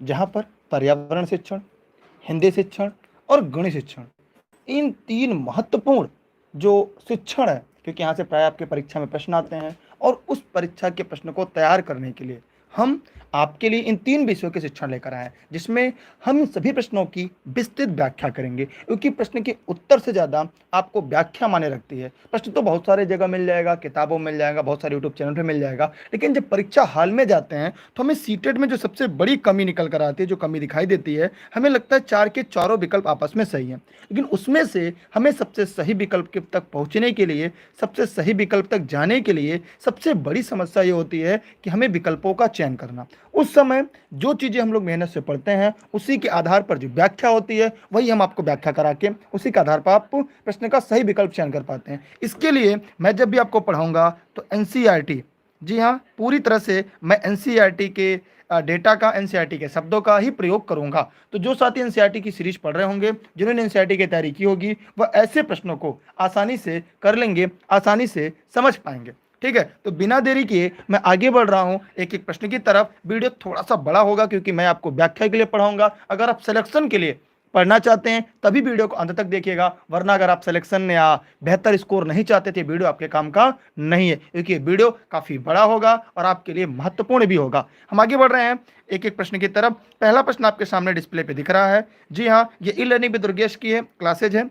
जहाँ पर पर्यावरण शिक्षण, हिंदी शिक्षण और गणित शिक्षण, इन 3 महत्वपूर्ण जो शिक्षण है, क्योंकि यहाँ से प्राय आपके परीक्षा में प्रश्न आते हैं और उस परीक्षा के प्रश्न को तैयार करने के लिए हम आपके लिए इन 3 विषयों के शिक्षण लेकर आए हैं, जिसमें हम इन सभी प्रश्नों की विस्तृत व्याख्या करेंगे, क्योंकि प्रश्न के उत्तर से ज़्यादा आपको व्याख्या मायने रखती है। प्रश्न तो बहुत सारे जगह मिल जाएगा, किताबों में मिल जाएगा, बहुत सारे यूट्यूब चैनल पे मिल जाएगा, लेकिन जब परीक्षा हाल में जाते हैं तो हमें सीटेट में जो सबसे बड़ी कमी निकल कर आती है, जो कमी दिखाई देती है, हमें लगता है 4 के चारों विकल्प आपस में सही हैं, लेकिन उसमें से हमें सबसे सही विकल्प के तक पहुंचने के लिए, सबसे सही विकल्प तक जाने के लिए सबसे बड़ी समस्या ये होती है कि हमें विकल्पों का चयन करना। उस समय जो चीज़ें हम लोग मेहनत से पढ़ते हैं, उसी के आधार पर जो व्याख्या होती है वही हम आपको व्याख्या करा के उसी के आधार पर आप प्रश्न का सही विकल्प चयन कर पाते हैं। इसके लिए मैं जब भी आपको पढ़ाऊंगा तो एनसीईआरटी, जी हाँ, पूरी तरह से मैं एनसीईआरटी के डेटा का, एनसीईआरटी के शब्दों का ही प्रयोग करूंगा। तो जो साथी एनसीईआरटी की सीरीज पढ़ रहे होंगे, जिन्होंने एनसीईआरटी की तैयारी की होगी, वह ऐसे प्रश्नों को आसानी से कर लेंगे, आसानी से समझ पाएंगे। ठीक है, तो बिना देरी किए मैं आगे बढ़ रहा हूं एक एक प्रश्न की तरफ। वीडियो थोड़ा सा बड़ा होगा क्योंकि मैं आपको व्याख्या के लिए पढ़ाऊंगा। अगर आप सिलेक्शन के लिए पढ़ना चाहते हैं तभी वीडियो को अंत तक देखिएगा, वरना अगर आप सिलेक्शन या बेहतर स्कोर नहीं चाहते थे, वीडियो आपके काम का नहीं है, क्योंकि वीडियो काफ़ी बड़ा होगा और आपके लिए महत्वपूर्ण भी होगा। हम आगे बढ़ रहे हैं एक एक प्रश्न की तरफ। पहला प्रश्न आपके सामने डिस्प्ले पे दिख रहा है। जी हाँ, ये ई लर्निंग विद दुर्गेश की है क्लासेज है।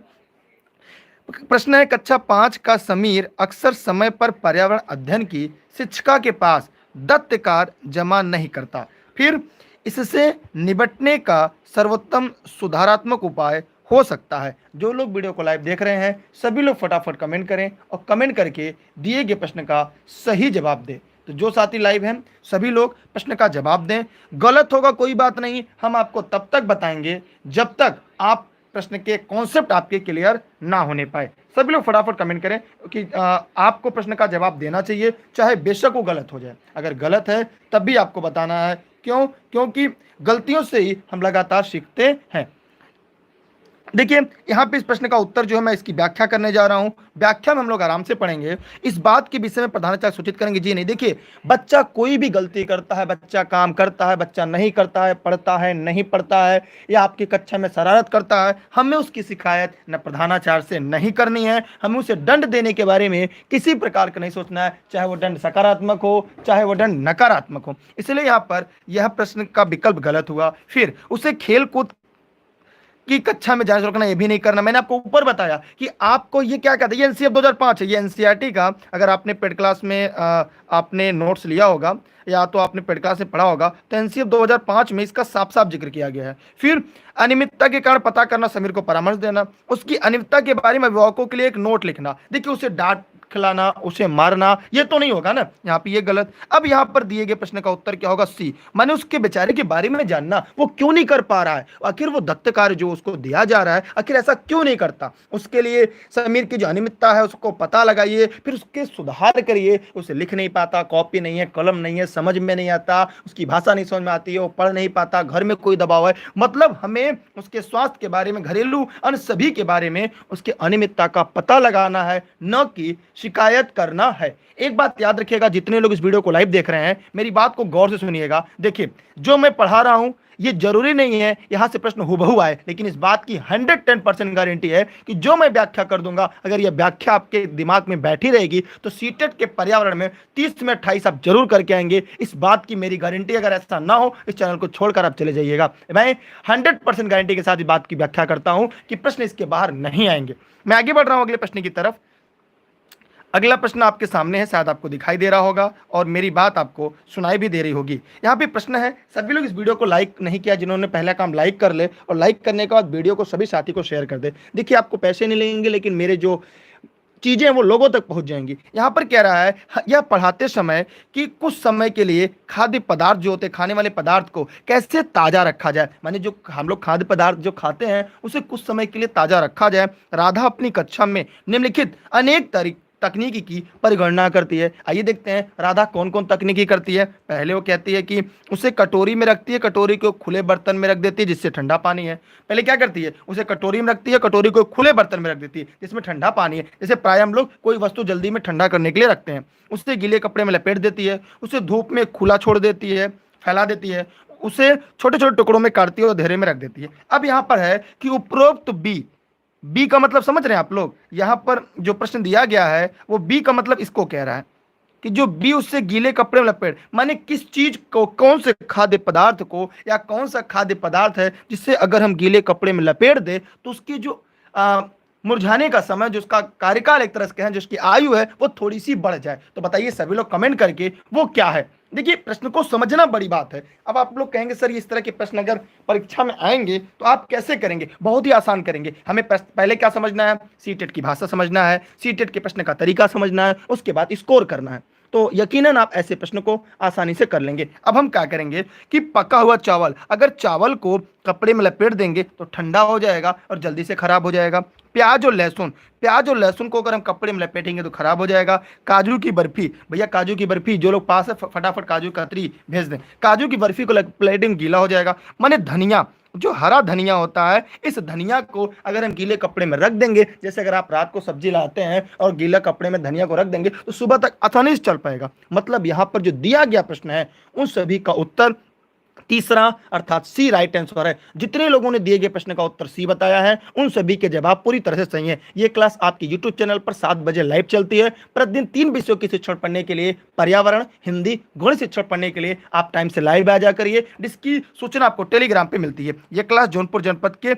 प्रश्न है, कक्षा 5 का समीर अक्सर समय पर पर्यावरण अध्ययन की शिक्षिका के पास दत्त कार्य जमा नहीं करता, फिर इससे निपटने का सर्वोत्तम सुधारात्मक उपाय हो सकता है। जो लोग वीडियो को लाइव देख रहे हैं सभी लोग फटाफट कमेंट करें और कमेंट करके दिए गए प्रश्न का सही जवाब दें। तो जो साथी लाइव हैं सभी लोग प्रश्न का जवाब दें। गलत होगा कोई बात नहीं, हम आपको तब तक बताएंगे जब तक आप प्रश्न के कॉन्सेप्ट आपके क्लियर ना होने पाए। सभी लोग फटाफट कमेंट करें कि आपको प्रश्न का जवाब देना चाहिए, चाहे बेशक वो गलत हो जाए। अगर गलत है तब भी आपको बताना है। क्यों? क्योंकि गलतियों से ही हम लगातार सीखते हैं। देखिए, यहाँ पे इस प्रश्न का उत्तर जो है मैं इसकी व्याख्या करने जा रहा हूँ। व्याख्या में हम लोग आराम से पढ़ेंगे, इस बात के विषय में प्रधानतः सूचित करेंगे। जी नहीं, देखिए, बच्चा कोई भी गलती करता है, बच्चा काम करता है, बच्चा नहीं करता है, पढ़ता है, नहीं पढ़ता है, या आपकी कक्षा में शरारत करता है, हमें उसकी शिकायत न प्रधानाचार्य से नहीं करनी है। हमें उसे दंड देने के बारे में किसी प्रकार का नहीं सोचना है, चाहे वो दंड सकारात्मक हो, चाहे वो दंड नकारात्मक हो। इसलिए यहाँ पर यह प्रश्न का विकल्प गलत हुआ। फिर उसे खेल कूद की कक्षा में जाने से रोकना, ये भी नहीं करना। मैंने आपको ऊपर बताया कि आपको ये क्या कहता है, ये एनसीएफ 2005 है, ये एनसीईआरटी का। अगर आपने पेड क्लास में आपने नोट्स लिया होगा या तो आपने पेड क्लास में पढ़ा होगा, तो एनसीएफ 2005 में इसका साफ साफ जिक्र किया गया है। फिर अनियमितता के कारण पता करना, समीर को परामर्श देना, उसकी अनियमितता के बारे में अभिभावकों के लिए एक नोट लिखना। देखिए, उसे डांट खिलाना, उसे मारना, ये तो नहीं होगा ना, यहाँ पे ये गलत। अब यहाँ पर दिए गए प्रश्न का उत्तर क्या होगा? सी, माने उसके बेचारे के बारे में जानना, वो क्यों नहीं कर पा रहा है, आखिर वो दत्त कार्य जो उसको दिया जा रहा है आखिर ऐसा क्यों नहीं करता। उसके लिए समीर की जो अनियमितता है उसको पता लगाइए, फिर उसके सुधार करिए। उसे लिख नहीं पाता, कॉपी नहीं है, कलम नहीं है, समझ में नहीं आता, उसकी भाषा नहीं समझ में आती है, वो पढ़ नहीं पाता, घर में कोई दबाव है। मतलब हमें उसके स्वास्थ्य के बारे में, घरेलू अन्य सभी के बारे में उसके अनियमितता का पता लगाना है, न कि शिकायत करना है। एक बात याद रखिएगा, जितने लोग इस वीडियो को लाइव देख रहे हैं मेरी बात को गौर से सुनिएगा। देखिए, जो मैं पढ़ा रहा हूं ये जरूरी नहीं है यहां से प्रश्न हुबहू आए, लेकिन इस बात की 110% गारंटी है कि जो मैं व्याख्या कर दूंगा, अगर यह व्याख्या आपके दिमाग में बैठी रहेगी तो सीटेट के पर्यावरण में 30 में 28 आप जरूर करके आएंगे। इस बात की मेरी गारंटी। अगर ऐसा ना हो इस चैनल को छोड़कर आप चले जाइएगा। मैं 100% गारंटी के साथ इस बात की व्याख्या करता हूं कि प्रश्न इसके बाहर नहीं आएंगे। मैं आगे बढ़ रहा हूं अगले प्रश्न की तरफ। अगला प्रश्न आपके सामने है, शायद आपको दिखाई दे रहा होगा और मेरी बात आपको सुनाई भी दे रही होगी। यहाँ पे प्रश्न है, सभी लोग इस वीडियो को लाइक नहीं किया, जिन्होंने पहला काम लाइक कर ले और लाइक करने के बाद वीडियो को सभी साथी को शेयर कर दे। देखिए, आपको पैसे नहीं लेंगे लेकिन मेरे जो चीज़ें वो लोगों तक पहुंच जाएंगी। यहाँ पर कह रहा है यह पढ़ाते समय कि कुछ समय के लिए खाद्य पदार्थ जो होते हैं, खाने वाले पदार्थ को कैसे ताज़ा रखा जाए, माने जो हम लोग खाद्य पदार्थ जो खाते हैं उसे कुछ समय के लिए ताज़ा रखा जाए। राधा अपनी कक्षा में निम्नलिखित अनेक तकनीकी की परिगणना करती है। आइए देखते हैं राधा कौन कौन तकनीकी करती है। पहले वो कहती है कि उसे कटोरी में रखती है, कटोरी को खुले बर्तन में रख देती है जिससे ठंडा पानी है। पहले क्या करती है, उसे कटोरी में रखती है, कटोरी को खुले बर्तन में रख देती है जिसमें ठंडा पानी है। जैसे प्राय हम लोग कोई वस्तु जल्दी में ठंडा करने के लिए रखते हैं। उसे गीले कपड़े में लपेट देती है, उसे धूप में खुला छोड़ देती है, फैला देती है। उसे छोटे छोटे टुकड़ों में काटती है और अंधेरे में रख देती है। अब यहाँ पर है कि उपरोक्त बी, बी का मतलब समझ रहे हैं आप लोग, यहाँ पर जो प्रश्न दिया गया है वो बी का मतलब इसको कह रहा है कि जो बी उससे गीले कपड़े में लपेट, माने किस चीज को, कौन से खाद्य पदार्थ को, या कौन सा खाद्य पदार्थ है जिससे अगर हम गीले कपड़े में लपेट दे तो उसकी जो मुरझाने का समय, जो उसका कार्यकाल एक तरह से कहें, जो उसकी आयु है वो थोड़ी सी बढ़ जाए। तो बताइए सभी लोग कमेंट करके वो क्या है। देखिए प्रश्न को समझना बड़ी बात है। अब आप लोग कहेंगे सर इस तरह के प्रश्न अगर परीक्षा में आएंगे तो आप कैसे करेंगे? बहुत ही आसान करेंगे। हमें पहले क्या समझना है? सीटेट की भाषा समझना है, सीटेट के प्रश्न का तरीका समझना है, उसके बाद स्कोर करना है। तो यकीनन आप ऐसे प्रश्न को आसानी से कर लेंगे। अब हम क्या करेंगे कि पका हुआ चावल, अगर चावल को कपड़े में लपेट देंगे तो ठंडा हो जाएगा और जल्दी से खराब हो जाएगा। प्याज और लहसुन, प्याज और लहसुन को अगर हम कपड़े में लपेटेंगे तो खराब हो जाएगा। काजू की बर्फी, भैया काजू की बर्फी, जो लोग पास है फटाफट काजू कतरी भेज दें। काजू की बर्फी को लपेटेंगे गीला हो जाएगा। माने धनिया, जो हरा धनिया होता है, इस धनिया को अगर हम गीले कपड़े में रख देंगे, जैसे अगर आप रात को सब्जी लाते हैं और गीला कपड़े में धनिया को रख देंगे तो सुबह तक आसानी से चल पाएगा। मतलब यहाँ पर जो दिया गया प्रश्न है उन सभी का उत्तर तीसरा अर्थात सी राइट आंसर है। जितने लोगों ने दिए गए प्रश्न का उत्तर सी बताया है उन सभी के जवाब पूरी तरह से सही है। ये क्लास आपके YouTube चैनल पर 7 बजे लाइव चलती है। प्रतिदिन 3 विषयों की शिक्षण पढ़ने के लिए, पर्यावरण, हिंदी, गणित शिक्षण पढ़ने के लिए आप टाइम से लाइव आ जा करिए, जिसकी सूचना आपको टेलीग्राम पे मिलती है। यह क्लास जौनपुर जनपद के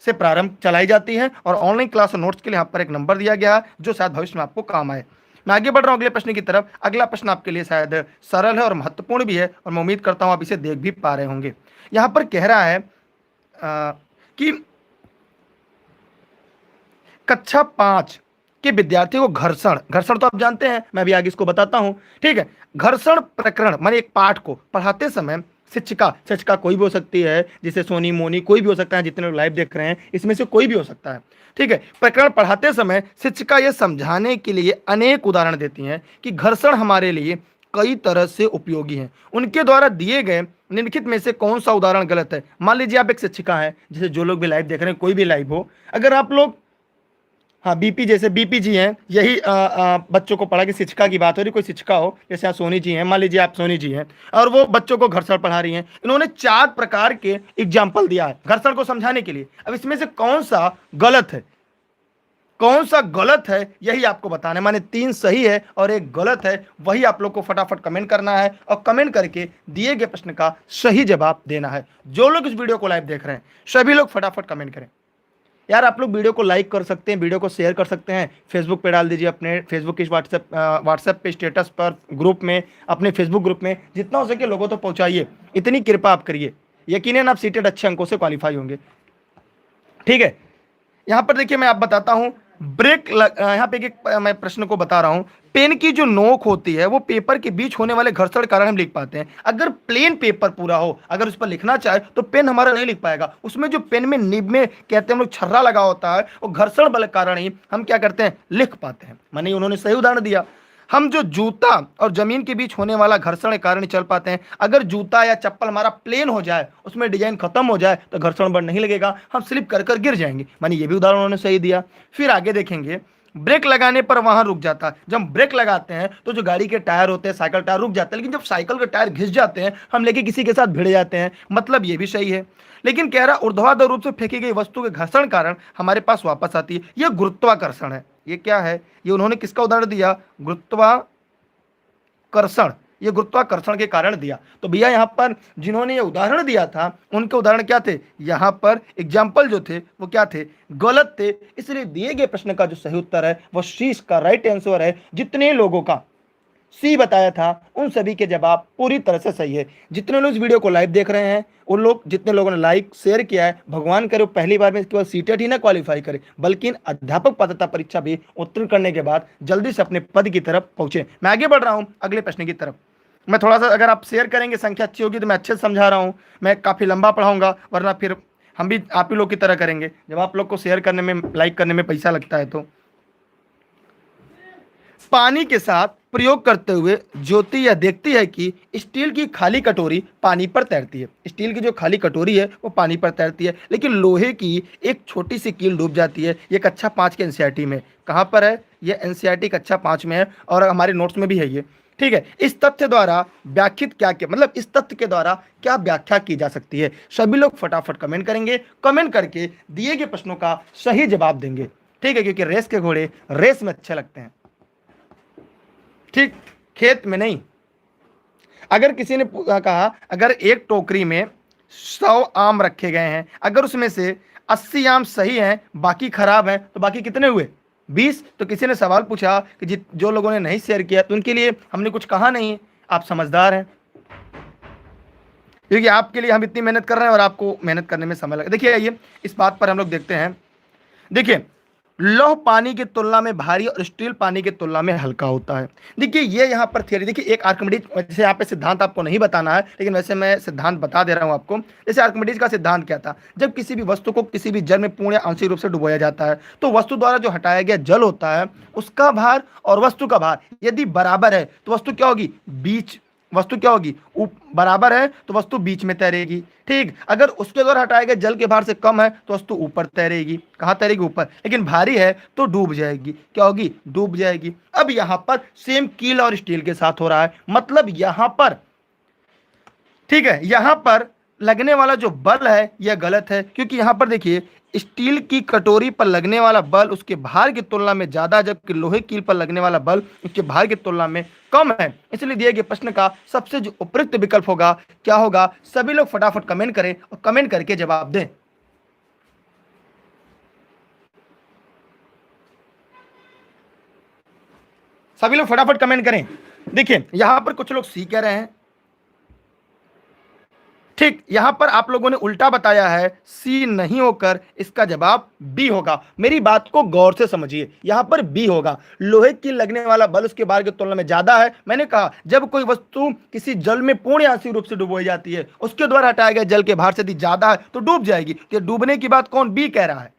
से प्रारंभ चलाई जाती है और ऑनलाइन क्लास और नोट्स के लिए यहाँ पर एक नंबर दिया गया है जो शायद भविष्य में आपको काम आए। मैं आगे बढ़ रहा हूं अगले प्रश्न की तरफ। अगला प्रश्न आपके लिए शायद सरल है और महत्वपूर्ण भी है और मैं उम्मीद करता हूं आप इसे देख भी पा रहे होंगे। यहां पर कह रहा है कि कक्षा 5 के विद्यार्थी को घर्षण, घर्षण तो आप जानते हैं, मैं भी आगे इसको बताता हूं, ठीक है। घर्षण प्रकरण माने एक पाठ को पढ़ाते समय शिक्षिका, शिक्षिका कोई भी हो सकती है, जिसे सोनी मोनी कोई भी हो सकता है, जितने लोग लाइव देख रहे हैं इसमें से कोई भी हो सकता है, ठीक है। प्रकरण पढ़ाते समय शिक्षिका यह समझाने के लिए अनेक उदाहरण देती हैं कि घर्षण हमारे लिए कई तरह से उपयोगी हैं। उनके द्वारा दिए गए निम्नलिखित में से कौन सा उदाहरण गलत है? मान लीजिए आप एक शिक्षिका हैं, जैसे जो लोग भी लाइव देख रहे हैं, कोई भी लाइव हो, अगर आप लोग, हाँ बीपी, जैसे बीपी जी हैं, यही बच्चों को पढ़ा के शिक्षिका की बात हो रही, कोई शिक्षिका हो, जैसे आप सोनी जी हैं, मान लीजिए आप सोनी जी हैं और वो बच्चों को घर्षण पढ़ा रही हैं। इन्होंने 4 प्रकार के एग्जाम्पल दिया है घर्षण को समझाने के लिए। अब इसमें से कौन सा गलत है, कौन सा गलत है, यही आपको बताना है। माने 3 सही है और 1 गलत है, वही आप लोग को फटाफट कमेंट करना है और कमेंट करके दिए गए प्रश्न का सही जवाब देना है। जो लोग इस वीडियो को लाइव देख रहे हैं सभी लोग फटाफट कमेंट करें। यार आप लोग वीडियो को लाइक कर सकते हैं, वीडियो को शेयर कर सकते हैं, फेसबुक पे डाल दीजिए, अपने फेसबुक की व्हाट्सएप पे स्टेटस पर, ग्रुप में, अपने फेसबुक ग्रुप में, जितना हो सके लोगों तक पहुंचाइए। इतनी कृपा आप करिए, यकीनन आप सीटेड अच्छे अंकों से क्वालिफाई होंगे, ठीक है। यहाँ पर देखिए मैं आप बताता हूँ, यहाँ पे एक मैं प्रश्न को बता रहा हूँ। पेन की जो नोक होती है वो पेपर के बीच होने वाले घर्षण के कारण हम लिख पाते हैं। अगर प्लेन पेपर पूरा हो, अगर उस पर लिखना चाहे तो पेन हमारा नहीं लिख पाएगा। उसमें जो पेन में निब में कहते हैं हम लोग छर्रा लगा होता है, वो घर्षण बल के कारण ही हम क्या करते हैं, लिख पाते हैं। माने उन्होंने सही उदाहरण दिया। हम जो जूता और जमीन के बीच होने वाला घर्षण के कारण चल पाते हैं। अगर जूता या चप्पल हमारा प्लेन हो जाए, उसमें डिजाइन खत्म हो जाए तो घर्षण बल नहीं लगेगा, हम स्लिप कर कर गिर जाएंगे। माने ये भी उदाहरण उन्होंने सही दिया। फिर आगे देखेंगे, ब्रेक लगाने पर वहां रुक जाता है। जब हम ब्रेक लगाते हैं तो जो गाड़ी के टायर होते हैं, साइकिल टायर, रुक जाते हैं, लेकिन जब साइकिल के टायर घिस जाते हैं हम लेके किसी के साथ भिड़ जाते हैं। मतलब ये भी सही है। लेकिन कह रहा ऊर्ध्वाधर रूप से फेंकी गई वस्तु के घर्षण कारण हमारे पास वापस आती है, यह गुरुत्वाकर्षण है। ये क्या है? ये उन्होंने किसका उदाहरण दिया? गुरुत्वाकर्षण, ये गुरुत्वाकर्षण के कारण दिया। तो भैया यहाँ पर जिन्होंने ये उदाहरण दिया था उनके उदाहरण क्या थे? यहाँ पर एग्जाम्पल जो थे वो क्या थे? गलत थे। इसलिए दिए गए प्रश्न का जो सही उत्तर है वो सी का राइट आंसर है। जितने लोगों का सी बताया था उन सभी के जवाब पूरी तरह से सही है। जितने लोग इस वीडियो को लाइव देख रहे हैं उन लोग, जितने लोगों ने लाइक शेयर किया है, भगवान करे पहली बार में केवल सीटेट ही ना क्वालिफाई करे बल्कि अध्यापक पात्रता परीक्षा भी उत्तीर्ण करने के बाद जल्दी से अपने पद की तरफ पहुंचे। मैं आगे बढ़ रहा हूं अगले प्रश्न की तरफ। मैं थोड़ा सा, अगर आप शेयर करेंगे, संख्या अच्छी होगी तो मैं अच्छे से समझा रहा हूँ। मैं काफ़ी लंबा पढ़ाऊंगा, वरना फिर हम भी आप ही लोग की तरह करेंगे। जब आप लोग को शेयर करने में, लाइक करने में पैसा लगता है तो। पानी के साथ प्रयोग करते हुए ज्योति यह देखती है कि स्टील की खाली कटोरी पानी पर तैरती है। स्टील की जो खाली कटोरी है वो पानी पर तैरती है, लेकिन लोहे की एक छोटी सी कील डूब जाती है। ये कक्षा 5 के एनसीईआरटी में, कहाँ पर है ये? एनसीईआरटी कक्षा 5 में है और हमारे नोट्स में भी है ये। ठीक है, इस तथ्य द्वारा व्याख्यित क्या क्या, मतलब इस तथ्य के द्वारा क्या व्याख्या की जा सकती है। सभी लोग फटाफट कमेंट करेंगे, कमेंट करके दिए गए प्रश्नों का सही जवाब देंगे। ठीक है, क्योंकि रेस के घोड़े रेस में अच्छे लगते हैं, ठीक, खेत में नहीं। अगर किसी ने कहा अगर एक टोकरी में 100 आम रखे गए हैं, अगर उसमें से 80 आम सही हैं, बाकी खराब हैं, तो बाकी कितने हुए? 20। तो किसी ने सवाल पूछा कि जो लोगों ने नहीं शेयर किया तो उनके लिए हमने कुछ कहा नहीं। आप समझदार हैं, क्योंकि आपके लिए हम इतनी मेहनत कर रहे हैं और आपको मेहनत करने में समय लगा। देखिए आइए इस बात पर हम लोग देखते हैं। देखिए, लौह पानी की तुलना में भारी और स्टील पानी की तुलना में हल्का होता है। देखिए ये यहाँ पर थियरी, देखिए एक आर्किमिडीज, जैसे यहाँ पे सिद्धांत आपको नहीं बताना है लेकिन वैसे मैं सिद्धांत बता दे रहा हूँ आपको। जैसे आर्किमिडीज का सिद्धांत क्या था, जब किसी भी वस्तु को किसी भी जल में पूर्ण या आंशिक रूप से डुबोया जाता है तो वस्तु द्वारा जो हटाया गया जल होता है उसका भार और वस्तु का भार यदि बराबर है तो वस्तु क्या होगी? वस्तु क्या होगी? बराबर है तो वस्तु बीच में तैरेगी। ठीक, अगर उसके द्वारा हटाए गए जल के भार से कम है तो वस्तु ऊपर तैरेगी। कहाँ तैरेगी? ऊपर। लेकिन भारी है तो डूब जाएगी। क्या होगी? डूब जाएगी। अब यहां पर सेम कील और स्टील के साथ हो रहा है, मतलब यहां पर, ठीक है, यहां पर लगने वाला जो बल है यह गलत है, क्योंकि यहां पर देखिए स्टील की कटोरी पर लगने वाला बल उसके भार की तुलना में ज्यादा, जबकि लोहे कील पर लगने वाला बल उसके भार की तुलना में कम है। इसलिए दिए गए प्रश्न का सबसे जो उपयुक्त विकल्प होगा क्या होगा? सभी लोग फटाफट कमेंट करें और कमेंट करके जवाब दें। सभी लोग फटाफट कमेंट करें। देखिए यहां पर कुछ लोग सी कह रहे हैं, ठीक, यहां पर आप लोगों ने उल्टा बताया है, सी नहीं होकर इसका जवाब बी होगा। मेरी बात को गौर से समझिए, यहां पर बी होगा। लोहे की लगने वाला बल उसके भार की तुलना में ज्यादा है। मैंने कहा जब कोई वस्तु किसी जल में पूर्ण या आंशिक रूप से डुबोई जाती है उसके द्वारा हटाया गया जल के भार से यदि ज्यादा है तो डूब जाएगी। तो डूबने की बात कौन? बी कह रहा है।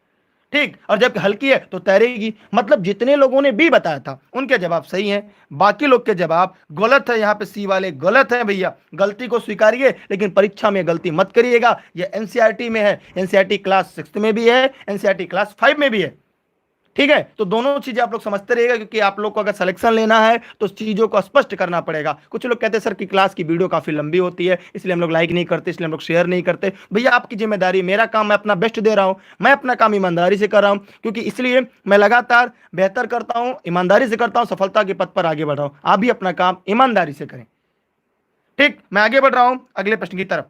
ठीक, और जब हल्की है तो तैरेगी। मतलब जितने लोगों ने बी बताया था उनके जवाब सही हैं, बाकी लोग के जवाब गलत है। यहाँ पे सी वाले गलत हैं। भैया गलती को स्वीकारिए, लेकिन परीक्षा में गलती मत करिएगा। ये एनसीईआरटी में है, एनसीईआरटी क्लास 6 में भी है, एनसीईआरटी क्लास 5 में भी है। ठीक है, तो दोनों चीजें आप लोग समझते रहिएगा, क्योंकि आप लोग को अगर सिलेक्शन लेना है तो चीजों को स्पष्ट करना पड़ेगा। कुछ लोग कहते हैं सर कि क्लास की वीडियो काफी लंबी होती है इसलिए हम लोग लाइक नहीं करते, इसलिए हम लोग शेयर नहीं करते। भैया आपकी जिम्मेदारी, मेरा काम मैं अपना बेस्ट दे रहा हूं, मैं अपना काम ईमानदारी से कर रहा हूं, क्योंकि इसलिए मैं लगातार बेहतर करता हूं, ईमानदारी से करता हूं, सफलता के पथ पर आगे बढ़ रहा हूं। आप भी अपना काम ईमानदारी से करें। ठीक, मैं आगे बढ़ रहा हूं अगले प्रश्न की तरफ।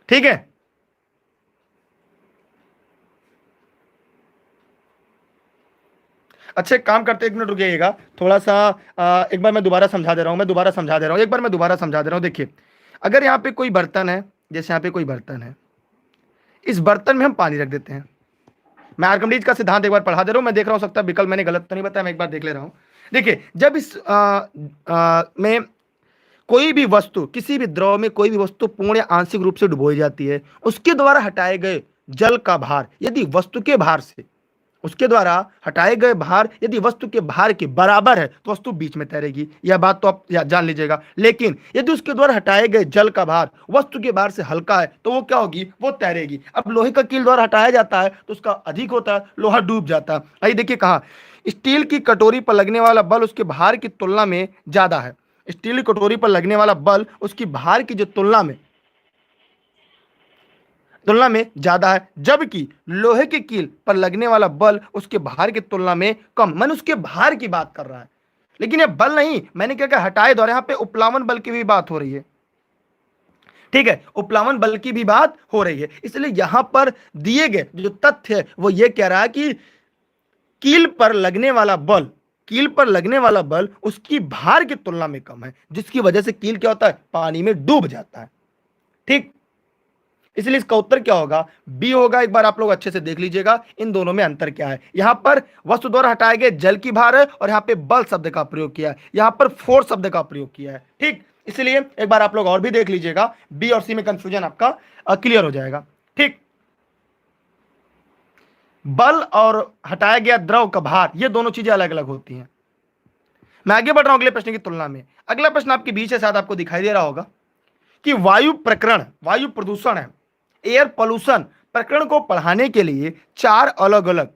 ठीक है, अच्छा एक काम करते, 1 मिनट रुकिएगा थोड़ा सा। एक बार मैं दोबारा समझा दे रहा हूं, एक बार मैं दोबारा समझा दे रहा हूं। देखिए अगर यहाँ पे कोई बर्तन है, जैसे यहाँ पे कोई बर्तन है, इस बर्तन में हम पानी रख देते हैं। मैं आर्किमिडीज का सिद्धांत एक बार पढ़ा दे रहा हूं, मैं देख रहा हूं सकता है विकल्प मैंने गलत तो नहीं बताया, मैं एक बार देख ले रहा हूं। देखिए जब इस में कोई भी वस्तु, किसी भी द्रव में कोई भी वस्तु पूर्ण या आंशिक रूप से डुबोई जाती है, उसके द्वारा हटाए गए जल का भार यदि वस्तु के भार से, उसके द्वारा हटाए गए भार यदि वस्तु के भार के बराबर है तो वस्तु बीच में तैरेगी। यह बात तो आप जान लीजिएगा। लेकिन यदि उसके द्वारा हटाए गए जल का भार वस्तु के भार से हल्का है तो वो क्या होगी? वो तैरेगी। अब लोहे का कील द्वारा हटाया जाता है तो उसका अधिक होता है, लोहा डूब जाता है। आइए देखिए कहा स्टील की कटोरी पर लगने वाला बल उसके भार की तुलना में ज्यादा है। स्टील की कटोरी पर लगने वाला बल उसकी भार की जो तुलना में ज्यादा है, जबकि लोहे की कील पर लगने वाला बल उसके भार की तुलना में कम। मैंने उसके भार की बात कर रहा है, लेकिन ये बल नहीं, मैंने क्या कहा? हटाए द्वारा। यहां पे उपलावन बल की भी बात हो रही है। ठीक है, उपलावन बल की भी बात हो रही है। इसलिए यहां पर दिए गए जो तथ्य है वो ये कह रहा है कि कील पर लगने वाला बल उसकी भार की तुलना में कम है, जिसकी वजह से कील क्या होता है? पानी में डूब जाता है। ठीक, इसलिए इसका उत्तर क्या होगा? बी होगा। एक बार आप लोग अच्छे से देख लीजिएगा इन दोनों में अंतर क्या है। यहां पर वस्तु द्वारा हटाए गए जल की भार है और यहां पे बल शब्द का प्रयोग किया है, यहां पर फोर्स शब्द का प्रयोग किया है। ठीक, इसलिए एक बार आप लोग और भी देख लीजिएगा, बी और सी में कंफ्यूजन आपका क्लियर हो जाएगा। ठीक, बल और हटाया गया द्रव का भार, ये दोनों चीजें अलग अलग होती हैं। मैं आगे बढ़ रहा हूं अगले प्रश्न की तुलना में। अगला प्रश्न आपके बीच है, शायद आपको दिखाई दे रहा होगा कि वायु प्रदूषण है, एयर पोल्यूशन प्रकरण को पढ़ाने के लिए चार अलग अलग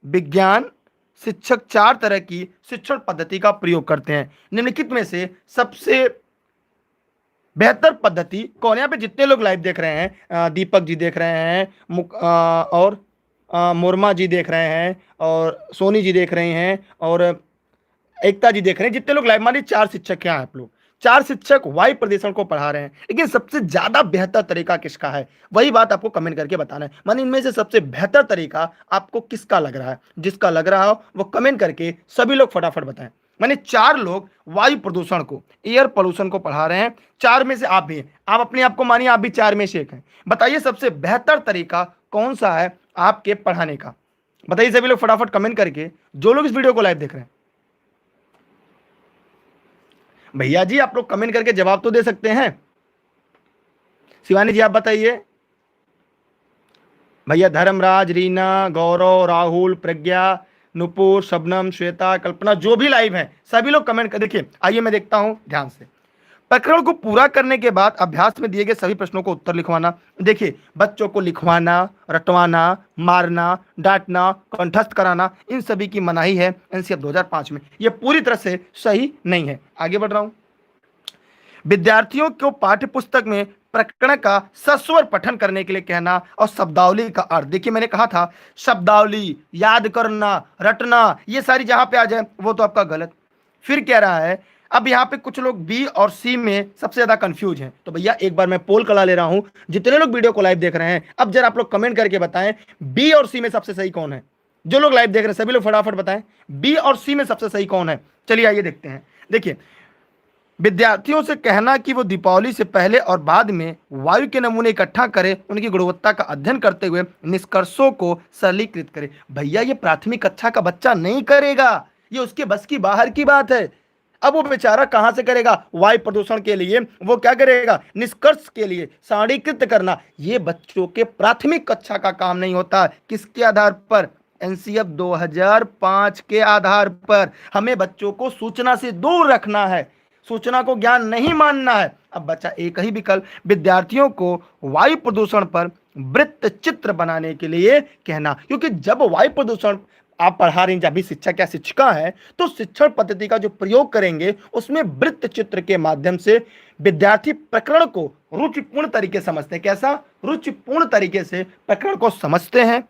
विज्ञान शिक्षक चार तरह की शिक्षण पद्धति का प्रयोग करते हैं। निम्नलिखित में से सबसे बेहतर पद्धति कौन है? यहाँ पे जितने लोग लाइव देख रहे हैं, दीपक जी देख रहे हैं, और मुर्मा जी देख रहे हैं, और सोनी जी देख रहे हैं, और एकता जी देख रहे हैं, जितने लोग लाइव, मान लीजिए चार शिक्षक यहाँ आप लोग, चार शिक्षक वायु प्रदूषण को पढ़ा रहे हैं, लेकिन सबसे ज्यादा बेहतर तरीका किसका है वही बात आपको कमेंट करके बताना है। माने इनमें से सबसे बेहतर तरीका आपको किसका लग रहा है? जिसका लग रहा हो वो कमेंट करके सभी लोग फटाफट बताएं। माने चार लोग वायु प्रदूषण को, एयर पोल्यूशन को पढ़ा रहे हैं, चार में से आप भी हैं, आप अपने आप को मानिए आप भी चार में से एक हैं। बताइए सबसे बेहतर तरीका कौन सा है आपके पढ़ाने का? बताइए सभी लोग फटाफट कमेंट करके, जो लोग इस वीडियो को लाइव देख रहे हैं। भैया जी आप लोग कमेंट करके जवाब तो दे सकते हैं। शिवानी जी आप बताइए। भैया धर्मराज, रीना, गौरव, राहुल, प्रज्ञा, नुपुर, शबनम, श्वेता, कल्पना, जो भी लाइव हैं सभी लोग कमेंट कर। देखिए आइए मैं देखता हूं ध्यान से। प्रकरण को पूरा करने के बाद अभ्यास में दिए गए सभी प्रश्नों को उत्तर लिखवाना। देखिए बच्चों को लिखवाना, रटवाना, मारना, डांटना, कंठस्थ कराना, इन सभी की मनाही है एनसीएफ 2005 में। यह पूरी तरह से सही नहीं है। आगे बढ़ रहा हूं। विद्यार्थियों को पाठ्य पुस्तक में प्रकरण का सस्वर पठन करने के लिए कहना और शब्दावली का अर्थ। देखिए मैंने कहा था शब्दावली याद करना, रटना, ये सारी जहां पे आ जाए वो तो आपका गलत। फिर कह रहा है, अब यहाँ पे कुछ लोग बी और सी में सबसे ज्यादा कंफ्यूज हैं, तो भैया एक बार मैं पोल करा ले रहा हूं, जितने लोग वीडियो को लाइव देख रहे हैं अब जरा आप लोग कमेंट करके बताएं बी और सी में सबसे सही कौन है। जो लोग लाइव देख रहे हैं सभी लोग फटाफट बताएं बी और सी में सबसे सही कौन है। चलिए आइए देखते हैं। देखिए विद्यार्थियों से कहना कि वो दीपावली से पहले और बाद में वायु के नमूने इकट्ठा करें, उनकी गुणवत्ता का अध्ययन करते हुए निष्कर्षों को सरलीकृत करें। भैया ये प्राथमिक कक्षा का बच्चा नहीं करेगा, ये उसके बस की बाहर की बात है। अब वो बेचारा कहां से करेगा? वायु प्रदूषण के लिए वो क्या करेगा? निष्कर्ष के लिए सारणीकृत करना। ये बच्चों के प्राथमिक कक्षा का काम नहीं होता। किसके आधार पर? एनसीएफ 2005 के आधार पर। हमें बच्चों को सूचना से दूर रखना है, सूचना को ज्ञान नहीं मानना है। अब बच्चा एक ही विकल्प, विद्यार्थियों को वायु प्रदूषण पर वृत्त चित्र बनाने के लिए कहना, क्योंकि जब वायु प्रदूषण आप पढ़ा रही हैं, जब भी शिक्षक या शिक्षिका है तो शिक्षण पद्धति का जो प्रयोग करेंगे उसमें वृत्त चित्र के माध्यम से विद्यार्थी प्रकरण को रुचिपूर्ण तरीके से समझते हैं। कैसा? रुचिपूर्ण तरीके से प्रकरण को समझते हैं।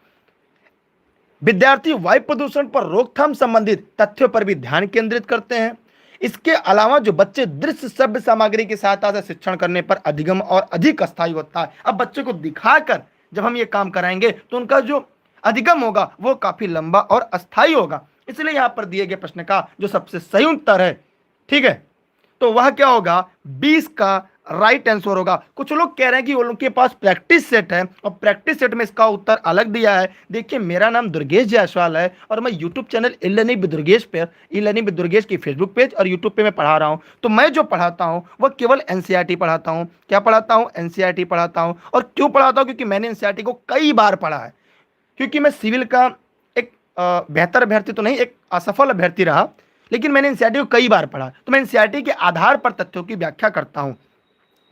विद्यार्थी वायु प्रदूषण पर रोकथाम संबंधित तथ्यों पर भी ध्यान केंद्रित करते हैं। इसके अलावा जो बच्चे दृश्य शब्द सामग्री की सहायता से शिक्षण करने पर अधिगम और अधिक अस्थायी होता है। अब बच्चे को दिखाकर जब हम ये काम कराएंगे तो उनका जो अधिगम होगा वो काफी लंबा और अस्थायी होगा। इसलिए यहां पर दिए गए प्रश्न का जो सबसे सही उत्तर है, ठीक है, तो वह क्या होगा? 20 का राइट आंसर होगा। कुछ लोग कह रहे हैं कि वो लोग के पास प्रैक्टिस सेट है और प्रैक्टिस सेट में इसका उत्तर अलग दिया है। देखिए मेरा नाम दुर्गेश जायसवाल है और मैं YouTube channel e learning with Durgesh पे, ई लर्निंग विद दुर्गेश की फेसबुक पेज और यूट्यूब पे मैं पढ़ा रहा हूँ। तो मैं जो पढ़ाता हूँ वह केवल एनसीईआरटी पढ़ाता हूँ। क्या पढ़ाता हूँ? एनसीईआरटी पढ़ाता हूँ। और क्यों पढ़ाता हूँ? क्योंकि मैंने एनसीईआरटी को कई बार पढ़ा है। क्योंकि मैं सिविल का एक बेहतर अभ्यर्थी तो नहीं, एक असफल अभ्यर्थी रहा, लेकिन मैंने एनसीईआरटी को कई बार पढ़ा। तो मैं एनसीईआरटी के आधार पर तथ्यों की व्याख्या करता हूं।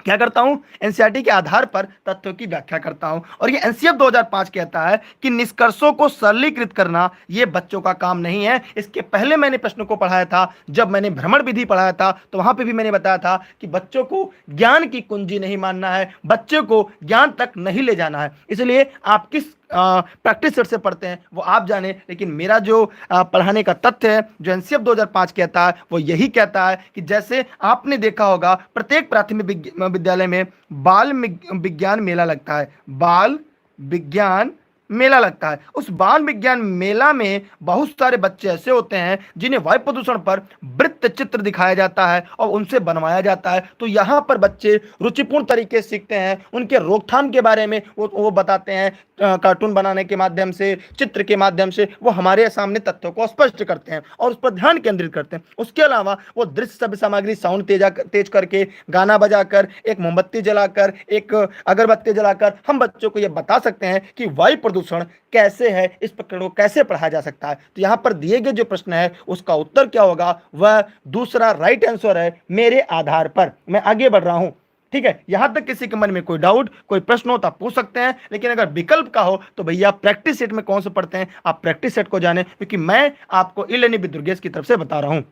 क्या करता हूं? एनसीईआरटी के आधार पर तथ्यों की व्याख्या करता हूं। और ये एनसीएफ 2005 कहता है कि निष्कर्षों को सरलीकृत करना ये बच्चों का काम नहीं है। इसके पहले मैंने प्रश्न को पढ़ाया था, जब मैंने भ्रमण विधि पढ़ाया था तो वहां पे भी मैंने बताया था कि बच्चों को ज्ञान की कुंजी नहीं मानना है, बच्चे को ज्ञान तक नहीं ले जाना है। इसलिए आप किस प्रैक्टिस सेट से पढ़ते हैं वो आप जाने, लेकिन मेरा जो पढ़ाने का तथ्य है जो एनसीएफ 2005 कहता है वो यही कहता है कि जैसे आपने देखा होगा प्रत्येक प्राथमिक विद्यालय में बाल विज्ञान मेला लगता है, बाल विज्ञान मेला लगता है। उस बाल विज्ञान मेला में बहुत सारे बच्चे ऐसे होते हैं जिन्हें वायु प्रदूषण पर वृत्त चित्र दिखाया जाता है और उनसे बनवाया जाता है। तो यहाँ पर बच्चे रुचिपूर्ण तरीके से सीखते हैं, उनके रोकथाम के बारे में वो बताते हैं, कार्टून बनाने के माध्यम से, चित्र के माध्यम से वो हमारे सामने तथ्यों को स्पष्ट करते हैं और उस पर ध्यान केंद्रित करते हैं। उसके अलावा वो दृश्य शब्द सामग्री साउंड तेज करके, गाना बजाकर, एक मोमबत्ती जलाकर, एक अगरबत्ती जलाकर हम बच्चों को ये बता सकते हैं कि वायु प्रदूषण कैसे है, इस प्रकरण को कैसे पढ़ा जा सकता है। तो यहाँ पर दिए गए जो प्रश्न है उसका उत्तर क्या होगा? वह दूसरा राइट आंसर है मेरे आधार पर। मैं आगे बढ़ रहा हूं। ठीक है, यहां तक किसी के मन में कोई डाउट, कोई प्रश्न हो तो आप पूछ सकते हैं, लेकिन अगर विकल्प का हो तो भैया प्रैक्टिस सेट में कौन से पढ़ते हैं, आप प्रैक्टिस सेट को जाने, क्योंकि मैं आपको ई लर्निंग विद दुर्गेश की तरफ से बता रहा हूं।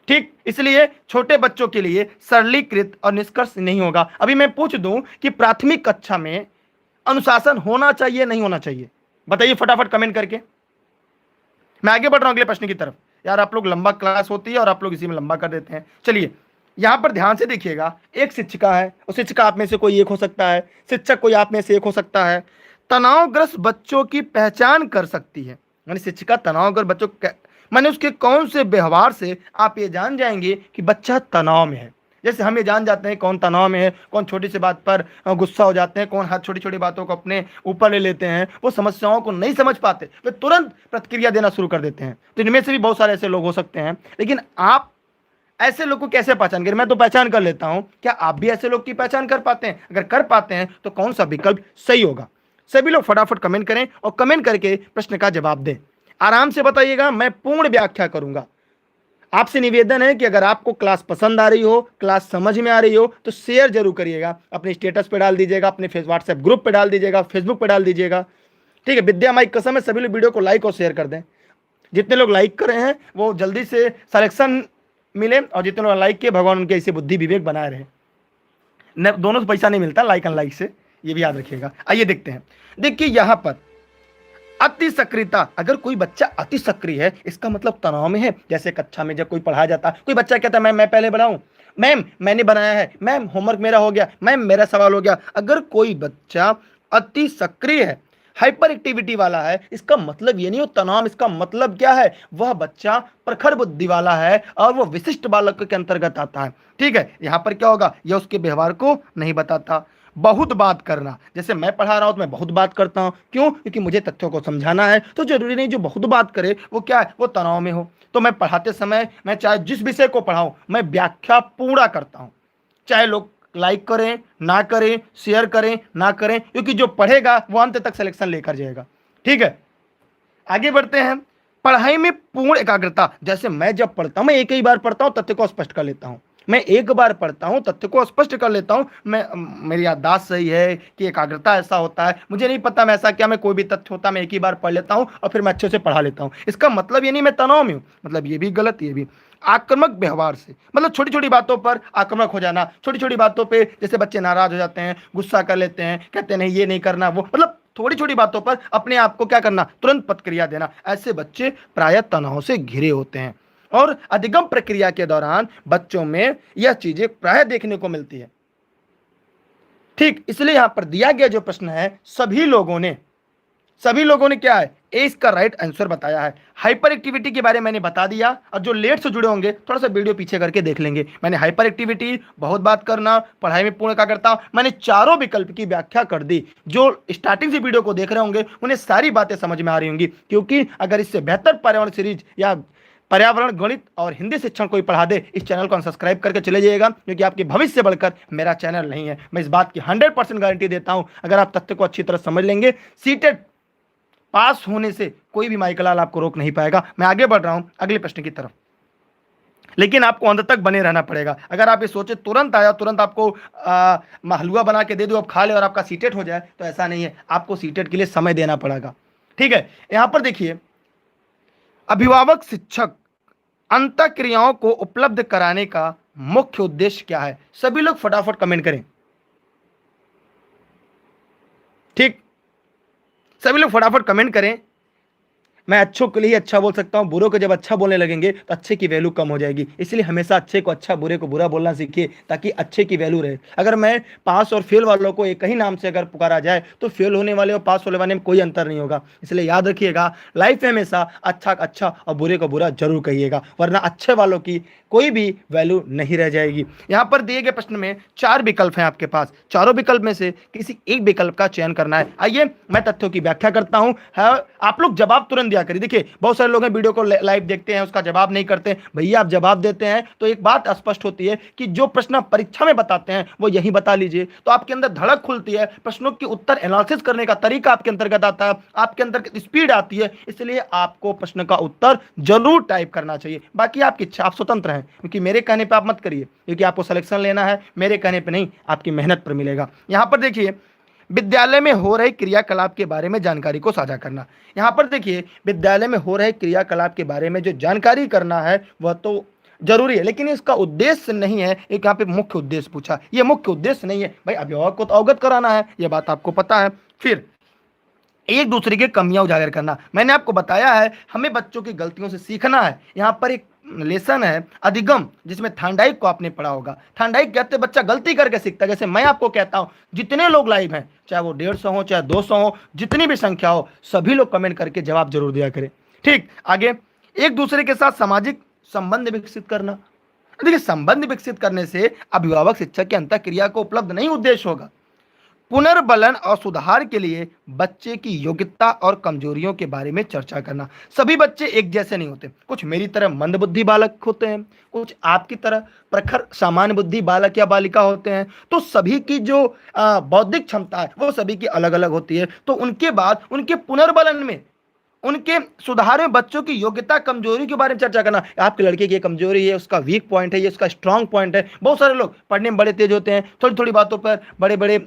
ठीक, इसलिए छोटे बच्चों के लिए सरलीकृत और निष्कर्ष नहीं होगा। अभी मैं पूछ दूं कि प्राथमिक कक्षा में अनुशासन होना चाहिए नहीं होना चाहिए, बताइए फटाफट कमेंट करके। मैं आगे बढ़ रहा हूं अगले प्रश्न की तरफ। यार आप लोग लंबा क्लास होती है और आप लोग इसी में लंबा कर देते हैं। चलिए यहां पर ध्यान से देखिएगा, एक शिक्षिका है, उस शिक्षिका आप में से कोई एक हो सकता है, शिक्षक कोई आप में से एक हो सकता है, तनावग्रस्त बच्चों की पहचान कर सकती है। यानी शिक्षिका तनावग्रस्त बच्चों माने उसके कौन से व्यवहार से आप ये जान जाएंगे कि बच्चा तनाव में है। जैसे हम ये जान जाते हैं कौन तनाव में है, कौन छोटी सी बात पर गुस्सा हो जाते हैं, कौन हर छोटी छोटी बातों को अपने ऊपर ले लेते हैं, वो समस्याओं को नहीं समझ पाते, वे तुरंत प्रतिक्रिया देना शुरू कर देते हैं। तो इनमें से भी बहुत सारे ऐसे लोग हो सकते हैं, लेकिन आप ऐसे लोग को कैसे पहचान करें? मैं तो पहचान कर लेता हूं, क्या आप भी ऐसे लोग की पहचान कर पाते हैं? अगर कर पाते हैं तो कौन सा विकल्प सही होगा? सभी लोग फटाफट कमेंट करें और कमेंट करके प्रश्न का जवाब दें। आराम से बताइएगा, मैं पूर्ण व्याख्या करूंगा। आपसे निवेदन है कि अगर आपको क्लास पसंद आ रही हो, क्लास समझ में आ रही हो, तो शेयर जरूर करिएगा, अपने स्टेटस पे डाल दीजिएगा, अपने व्हाट्सएप ग्रुप पे डाल दीजिएगा, फेसबुक पे डाल दीजिएगा। ठीक है, विद्या माई कसम है, सभी लोग वीडियो को लाइक और शेयर कर दें। जितने लोग लाइक कर रहे हैं वो जल्दी से सिलेक्शन मिले, और जितने लोग लाइक किए भगवान उनके ऐसे बुद्धि विवेक बनाए रहे। दोनों से पैसा नहीं मिलता, लाइक अनलाइक से, ये भी याद रखिएगा। आइए देखते हैं। देखिए यहां पर अति सक्रियता, अगर कोई बच्चा अति सक्रिय है इसका मतलब तनाव में है। जैसे कक्षा में जब कोई पढ़ाया जाता है, कोई बच्चा कहता है मैम मैं पहले बनाऊं, मैम मैंने बनाया है, मैम होमवर्क मेरा हो गया, मैम मेरा सवाल हो गया। अगर कोई बच्चा अति सक्रिय है, हाइपर एक्टिविटी वाला है, इसका मतलब ये नहीं हो तनाव। इसका मतलब क्या है? वह बच्चा प्रखर बुद्धि वाला है और वह विशिष्ट बालक के अंतर्गत आता है। ठीक है, यहां पर क्या होगा? यह उसके व्यवहार को नहीं बताता। बहुत बात करना, जैसे मैं पढ़ा रहा हूं तो मैं बहुत बात करता हूं, क्यों? क्योंकि मुझे तथ्यों को समझाना है। तो जरूरी नहीं जो बहुत बात करे वो क्या है, वो तनाव में हो। तो मैं पढ़ाते समय मैं चाहे जिस विषय को पढ़ाऊं, मैं व्याख्या पूरा करता हूं, चाहे लोग लाइक करें ना करें, शेयर करें ना करें, क्योंकि जो पढ़ेगा वो अंत तक सिलेक्शन लेकर जाएगा। ठीक है, आगे बढ़ते हैं। पढ़ाई में पूर्ण एकाग्रता, जैसे मैं जब पढ़ता हूं, मैं एक ही बार पढ़ता हूं, तथ्य को स्पष्ट कर लेता हूं। मैं एक बार पढ़ता हूं, तथ्य को स्पष्ट कर लेता हूं। मेरी याददाश्त सही है कि एकाग्रता ऐसा होता है, मुझे नहीं पता मैं ऐसा क्या, मैं कोई भी तथ्य होता मैं एक ही बार पढ़ लेता हूं और फिर मैं अच्छे से पढ़ा लेता हूं। इसका मतलब ये नहीं मैं तनाव में हूं, मतलब ये भी गलत, ये भी। आक्रामक व्यवहार से, मतलब छोटी छोटी बातों पर आक्रामक हो जाना, छोटी छोटी बातों पे जैसे बच्चे नाराज हो जाते हैं, गुस्सा कर लेते हैं, कहते हैं नहीं ये नहीं करना, वो मतलब थोड़ी छोटी बातों पर अपने आप को क्या करना, तुरंत प्रतिक्रिया देना। ऐसे बच्चे प्रायः तनाव से घिरे होते हैं और अधिगम प्रक्रिया के दौरान बच्चों में यह चीजें प्रायः देखने को मिलती है। ठीक, इसलिए यहां पर दिया गया जो प्रश्न है, सभी लोगों ने क्या है, ए इसका राइट आंसर बताया है। हाइपर एक्टिविटी के बारे में मैंने बता दिया, और जो लेट से जुड़े होंगे थोड़ा सा वीडियो पीछे करके देख लेंगे। मैंने हाइपर एक्टिविटी, बहुत बात करना, पढ़ाई में पूर्ण एकाग्रता, मैंने चारों विकल्प की व्याख्या कर दी। जो स्टार्टिंग से वीडियो को देख रहे होंगे उन्हें सारी बातें समझ में आ रही होंगी, क्योंकि अगर इससे बेहतर पर्यावरण सीरीज या पर्यावरण, गणित और हिंदी शिक्षण कोई पढ़ा दे, इस चैनल को सब्सक्राइब करके चले जाइएगा, क्योंकि आपके भविष्य से बढ़कर मेरा चैनल नहीं है। मैं इस बात की 100% गारंटी देता हूं। अगर आप तथ्य को अच्छी तरह समझ लेंगे, सीटेट पास होने से कोई भी माइकलाल आपको रोक नहीं पाएगा। मैं आगे बढ़ रहा हूं अगले प्रश्न की तरफ, लेकिन आपको अंत तक बने रहना पड़ेगा। अगर आप ये सोचे तुरंत आया, तुरंत आपको हलवा बना के दे दो, आप खा ले और आपका सीटेट हो जाए, तो ऐसा नहीं है। आपको सीटेट के लिए समय देना पड़ेगा। ठीक है, यहां पर देखिए, अभिभावक शिक्षक अंतःक्रियाओं को उपलब्ध कराने का मुख्य उद्देश्य क्या है? सभी लोग फटाफट कमेंट करें। ठीक, सभी लोग फटाफट कमेंट करें। मैं अच्छों के लिए अच्छा बोल सकता हूं, बुरों को जब अच्छा बोलने लगेंगे तो अच्छे की वैल्यू कम हो जाएगी। इसलिए हमेशा अच्छे को अच्छा, बुरे को बुरा बोलना सीखिए, ताकि अच्छे की वैल्यू रहे। अगर मैं पास और फेल वालों को एक ही नाम से अगर पुकारा जाए तो फेल होने वाले और पास होने वाले में कोई अंतर नहीं होगा। इसलिए याद रखिएगा, लाइफ में हमेशा अच्छा का अच्छा और बुरे को बुरा जरूर कहिएगा, वरना अच्छे वालों की कोई भी वैल्यू नहीं रह जाएगी। यहां पर दिए गए प्रश्न में 4 विकल्प हैं आपके पास, चारों विकल्प में से किसी एक विकल्प का चयन करना है। आइए मैं तथ्यों की व्याख्या करता हूं, आप लोग जवाब तुरंत दिया दिया करिए। देखिए बहुत सारे लोग हैं वीडियो को लाइव देखते हैं, उसका जवाब नहीं करते। भैया आप जवाब देते हैं तो एक बात स्पष्ट होती है कि जो प्रश्न आप परीक्षा में बताते हैं वो यही बता लीजिए, तो आपके अंदर धड़क खुलती है, प्रश्नों के उत्तर एनालिसिस करने का तरीका आपके अंतर्गत आता है, आपके अंदर स्पीड आती है। इसलिए आपको प्रश्न का उत्तर जरूर टाइप करना चाहिए। बाकी आपकी इच्छा, आप स्वतंत्र हैं, क्योंकि मेरे कहने पर आप मत करिए, क्योंकि आपको सिलेक्शन लेना है, मेरे कहने पर नहीं, आपकी मेहनत पर मिलेगा। यहां पर देखिए विद्यालय में हो रहे क्रियाकलाप के बारे में जानकारी को साझा करना। यहाँ पर देखिए विद्यालय में हो रहे क्रियाकलाप के बारे में जो जानकारी करना है वह तो जरूरी है, लेकिन इसका उद्देश्य नहीं है। एक यहाँ पे मुख्य उद्देश्य पूछा, ये मुख्य उद्देश्य नहीं है भाई, अभिभावक को तो अवगत कराना है, ये बात आपको पता है। फिर एक दूसरे की कमियां उजागर करना। मैंने आपको बताया है हमें बच्चों की गलतियों से सीखना है। यहाँ पर एक लेसन है अधिगम, जिसमें थांडाइक को आपने पढ़ा होगा। थांडाइक कहते हैं बच्चा गलती करके सीखता है। जैसे मैं आपको कहता हूं जितने लोग लाइव हैं, चाहे वो 150 हो चाहे 200 हो, जितनी भी संख्या हो, सभी लोग कमेंट करके जवाब जरूर दिया करें। ठीक, आगे एक दूसरे के साथ सामाजिक संबंध विकसित करना। देखिए संबंध विकसित करने से अभिभावक शिक्षक की अंतःक्रिया को उपलब्ध नहीं उद्देश्य होगा। पुनर्बलन और सुधार के लिए बच्चे की योग्यता और कमजोरियों के बारे में चर्चा करना। सभी बच्चे एक जैसे नहीं होते, कुछ मेरी तरह मंदबुद्धि बालक होते हैं, कुछ आपकी तरह प्रखर सामान्य बुद्धि बालक या बालिका होते हैं। तो सभी की जो बौद्धिक क्षमता है वो सभी की अलग अलग होती है। तो उनके बाद उनके पुनर्बलन में, उनके सुधार में बच्चों की योग्यता कमजोरी के बारे में चर्चा करना। आपके लड़के की ये कमजोरी है, उसका वीक पॉइंट है, ये उसका स्ट्रांग पॉइंट है। बहुत सारे लोग पढ़ने में बड़े तेज होते हैं, थोड़ी थोड़ी बातों पर बड़े बड़े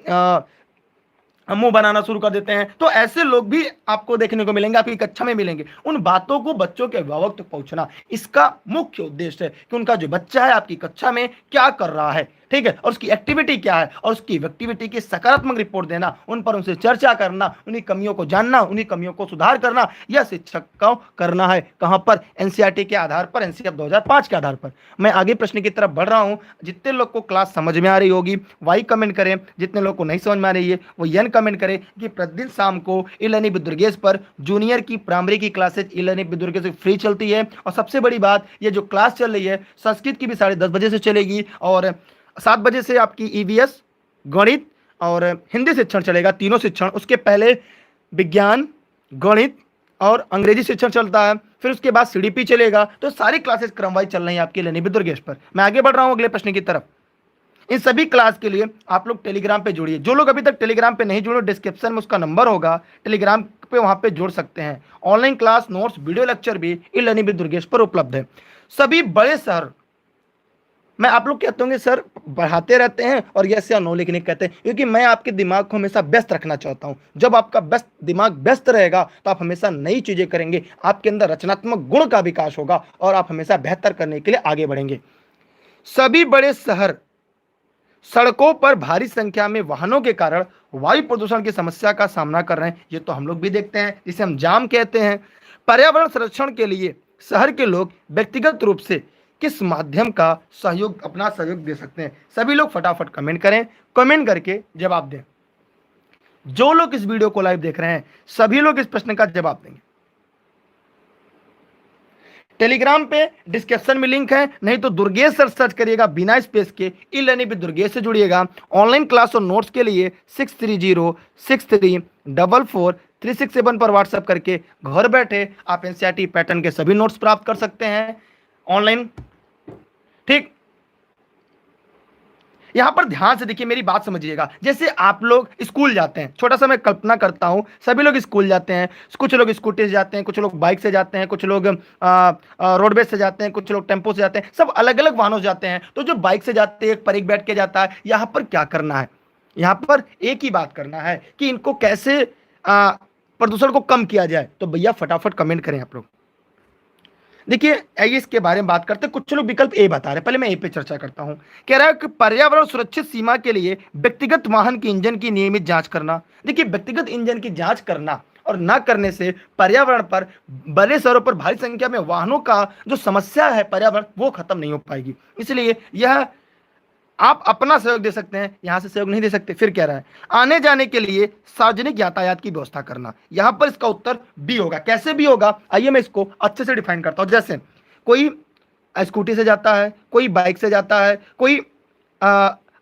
मुंह बनाना शुरू कर देते हैं। तो ऐसे लोग भी आपको देखने को मिलेंगे, आपकी कक्षा में मिलेंगे। उन बातों को बच्चों के अभिभावक तक पहुंचना इसका मुख्य उद्देश्य है कि उनका जो बच्चा है आपकी कक्षा में क्या कर रहा है, ठीक है, और उसकी एक्टिविटी क्या है, और उसकी एक्टिविटी की सकारात्मक रिपोर्ट देना, उन पर उनसे चर्चा करना, उन्हीं कमियों को जानना, उन्हीं कमियों को सुधार करना। यह शिक्षक को करना है। कहां पर? एनसीईआरटी के आधार पर, एनसीईआरटी 2005 के आधार पर। मैं आगे प्रश्न की तरफ बढ़ रहा हूं। जितने लोग को क्लास समझ में आ रही होगी वाई कमेंट करें, जितने लोग को नहीं समझ में आ रही है वो यन कमेंट करें कि प्रतिदिन शाम को ई लर्निंग विद दुर्गेश पर जूनियर की प्राइमरी की classes e learning with Durgesh free चलती है। और सबसे बड़ी बात, ये जो क्लास चल रही है संस्कृत की भी 10:30 बजे से चलेगी, और 7 बजे से आपकी ईवीएस, गणित और हिंदी शिक्षण चलेगा, तीनों शिक्षण। उसके पहले विज्ञान, गणित और अंग्रेजी शिक्षण चलता है, फिर उसके बाद सीडीपी चलेगा। तो सारी क्लासेस क्रमवाइज चल रही है आपकी लर्निंग विद दुर्गेश पर। मैं आगे बढ़ रहा हूं अगले प्रश्न की तरफ। इन सभी क्लास के लिए आप लोग टेलीग्राम पे जुड़िए। जो लोग अभी तक टेलीग्राम पे नहीं जुड़े, डिस्क्रिप्शन में उसका नंबर होगा, टेलीग्राम पे वहां पे जुड़ सकते हैं। Online class, notes, video lecture भी ई लर्निंग विद दुर्गेश पर उपलब्ध है। सभी बड़े शहर, मैं आप लोग कहते होंगे सर पढ़ाते रहते हैं और यस या नो लिखने कहते हैं, क्योंकि मैं आपके दिमाग को हमेशा व्यस्त रखना चाहता हूं। जब आपका दिमाग व्यस्त रहेगा तो आप हमेशा नई चीजें करेंगे, आपके अंदर रचनात्मक गुण का विकास होगा और आप हमेशा बेहतर करने के लिए आगे बढ़ेंगे। सभी बड़े शहर सड़कों पर भारी संख्या में वाहनों के कारण वायु प्रदूषण की समस्या का सामना कर रहे हैं। ये तो हम लोग भी देखते हैं, जिसे हम जाम कहते हैं। पर्यावरण संरक्षण के लिए शहर के लोग व्यक्तिगत रूप से किस माध्यम का सहयोग, अपना सहयोग दे सकते हैं? सभी लोग फटाफट कमेंट करें, कमेंट करके जवाब दें। जो लोग इस वीडियो को लाइव देख रहे हैं सभी लोग इस प्रश्न का जवाब देंगे। टेलीग्राम पे डिस्क्रिप्शन में लिंक है, नहीं तो दुर्गेश सर सर्च करिएगा बिना स्पेस के, ई लर्निंग विद दुर्गेश से जुड़िएगा। ऑनलाइन क्लास और नोट्स के लिए 6306344367 पर व्हाट्सएप करके घर बैठे आप एनसीईआरटी पैटर्न के सभी नोट्स प्राप्त कर सकते हैं ऑनलाइन। ठीक, यहां पर ध्यान से देखिए, मेरी बात समझिएगा। जैसे आप लोग स्कूल जाते हैं, छोटा सा मैं कल्पना करता हूं, सभी लोग स्कूल जाते हैं, कुछ लोग स्कूटी से जाते हैं, कुछ लोग बाइक से जाते हैं, कुछ लोग रोडवेज से जाते हैं, कुछ लोग टेम्पो से जाते हैं, सब अलग अलग वाहनों से जाते हैं। तो जो बाइक से जाते हैं एक पर एक बैठ के जाता है। यहां पर क्या करना है? यहां पर एक ही बात करना है कि इनको कैसे प्रदूषण को कम किया जाए। तो भैया फटाफट कमेंट करें आप लोग। देखिए आइए इसके बारे में बात करते हैं। कुछ लोग विकल्प ए बता रहे हैं, पहले मैं ए पे चर्चा करता हूं। कह रहा है कि पर्यावरण सुरक्षित सीमा के लिए व्यक्तिगत वाहन की इंजन की नियमित जांच करना। देखिए व्यक्तिगत इंजन की जांच करना और ना करने से पर्यावरण पर, बड़े शहरों पर भारी संख्या में वाहनों का जो समस्या है पर्यावरण, वो खत्म नहीं हो पाएगी। इसलिए यह आप अपना सहयोग दे सकते हैं, यहां से सहयोग नहीं दे सकते। फिर कह रहा है आने जाने के लिए सार्वजनिक यातायात की व्यवस्था करना। यहां पर इसका उत्तर बी होगा। कैसे भी होगा, आइए मैं इसको अच्छे से डिफाइन करता हूं। जैसे कोई स्कूटी से जाता है, कोई बाइक से जाता है, कोई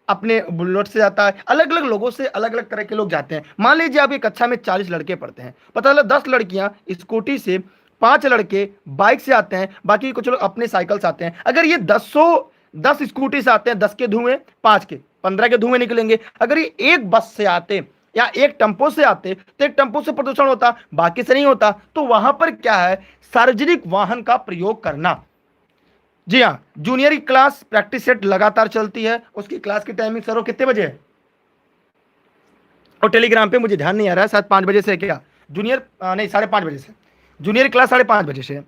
अपने बुलेट से जाता है, अलग अलग लोगों से अलग अलग तरह के लोग जाते हैं। मान लीजिए आपकी कक्षा में 40 लड़के पढ़ते हैं, पता चला 10 लड़कियां स्कूटी से 5 लड़के बाइक से आते हैं, बाकी कुछ लोग अपने साइकिल से आते हैं, अगर ये 10 स्कूटी से आते हैं, 10 के धुएं, 5 के 15 के धुएं निकलेंगे। अगर ये एक बस से आते या एक टेम्पो से आते तो एक टेम्पो से प्रदूषण होता, बाकी से नहीं होता। तो वहां पर क्या है, सार्वजनिक वाहन का प्रयोग करना। जी हाँ, जूनियर की क्लास प्रैक्टिस सेट लगातार चलती है, उसकी क्लास की टाइमिंग सर कितने बजे है? और टेलीग्राम पे मुझे ध्यान नहीं आ रहा है, शायद 5 बजे से क्या, जूनियर नहीं 5:30 बजे से, जूनियर क्लास 5:30 बजे से।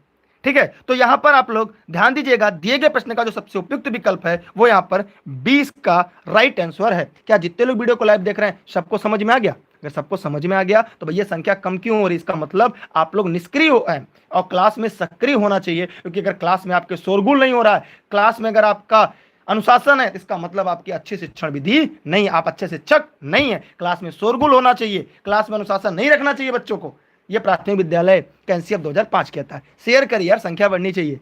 ठीक है, तो यहां पर आप लोग ध्यान दीजिएगा, दिए गए प्रश्न का जो सबसे उपयुक्त विकल्प है वो यहां पर 20 का राइट आंसर है। क्या जितने लोग वीडियो को लाइव देख रहे हैं सबको समझ में आ गया? अगर सबको समझ में आ गया तो भैया संख्या कम क्यों हो रही, इसका मतलब आप लोग निष्क्रिय हो हैं और क्लास में सक्रिय होना चाहिए। क्योंकि अगर क्लास में आपके शोरगुल नहीं हो रहा है, क्लास में अगर आपका अनुशासन है, इसका मतलब आपकी अच्छी शिक्षण विधि नहीं, आप अच्छे शिक्षक नहीं है। क्लास में शोरगुल होना चाहिए, क्लास में अनुशासन नहीं रखना चाहिए बच्चों को। ये प्राथमिक विद्यालय कैंसीएफ 2005 कहता है। शेयर करिए यार, संख्या बढ़नी चाहिए।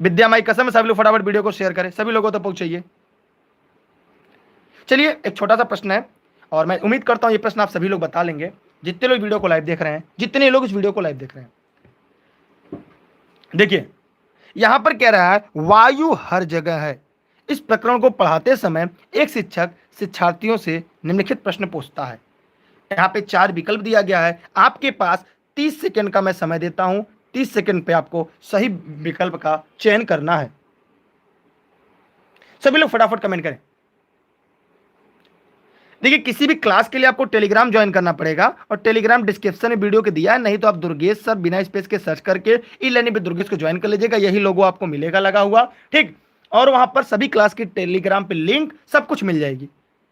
विद्या माई कसम है, सभी लोग फटाफट वीडियो को शेयर करें, सभी लोगों तक पहुंचाइए। चलिए एक छोटा सा प्रश्न है और मैं उम्मीद करता हूं ये प्रश्न आप सभी लोग बता लेंगे, जितने लोग वीडियो को लाइव देख रहे हैं, जितने लोग इस वीडियो को लाइव देख रहे हैं। देखिए यहां पर कह रहा है वायु हर जगह है। इस प्रकरण को पढ़ाते समय एक शिक्षक शिक्षार्थियों से निम्नलिखित प्रश्न पूछता है। यहां पे 4 विकल्प दिया गया है, आपके पास 30 सेकंड का मैं समय देता हूं। 30 सेकंड पे आपको सही विकल्प का चयन करना है। सभी लोग फटाफट कमेंट करें। देखिए किसी भी क्लास के लिए आपको टेलीग्राम ज्वाइन करना पड़ेगा और टेलीग्राम डिस्क्रिप्शन में वीडियो के दिया है, नहीं तो आप दुर्गेश सर बिना स्पेस के सर्च करके ई लर्निंग विद दुर्गेश को ज्वाइन कर लीजिएगा, यही लोगो आपको मिलेगा लगा हुआ। ठीक, और वहां पर सभी क्लास की टेलीग्राम पे लिंक सब कुछ मिल जाएगी।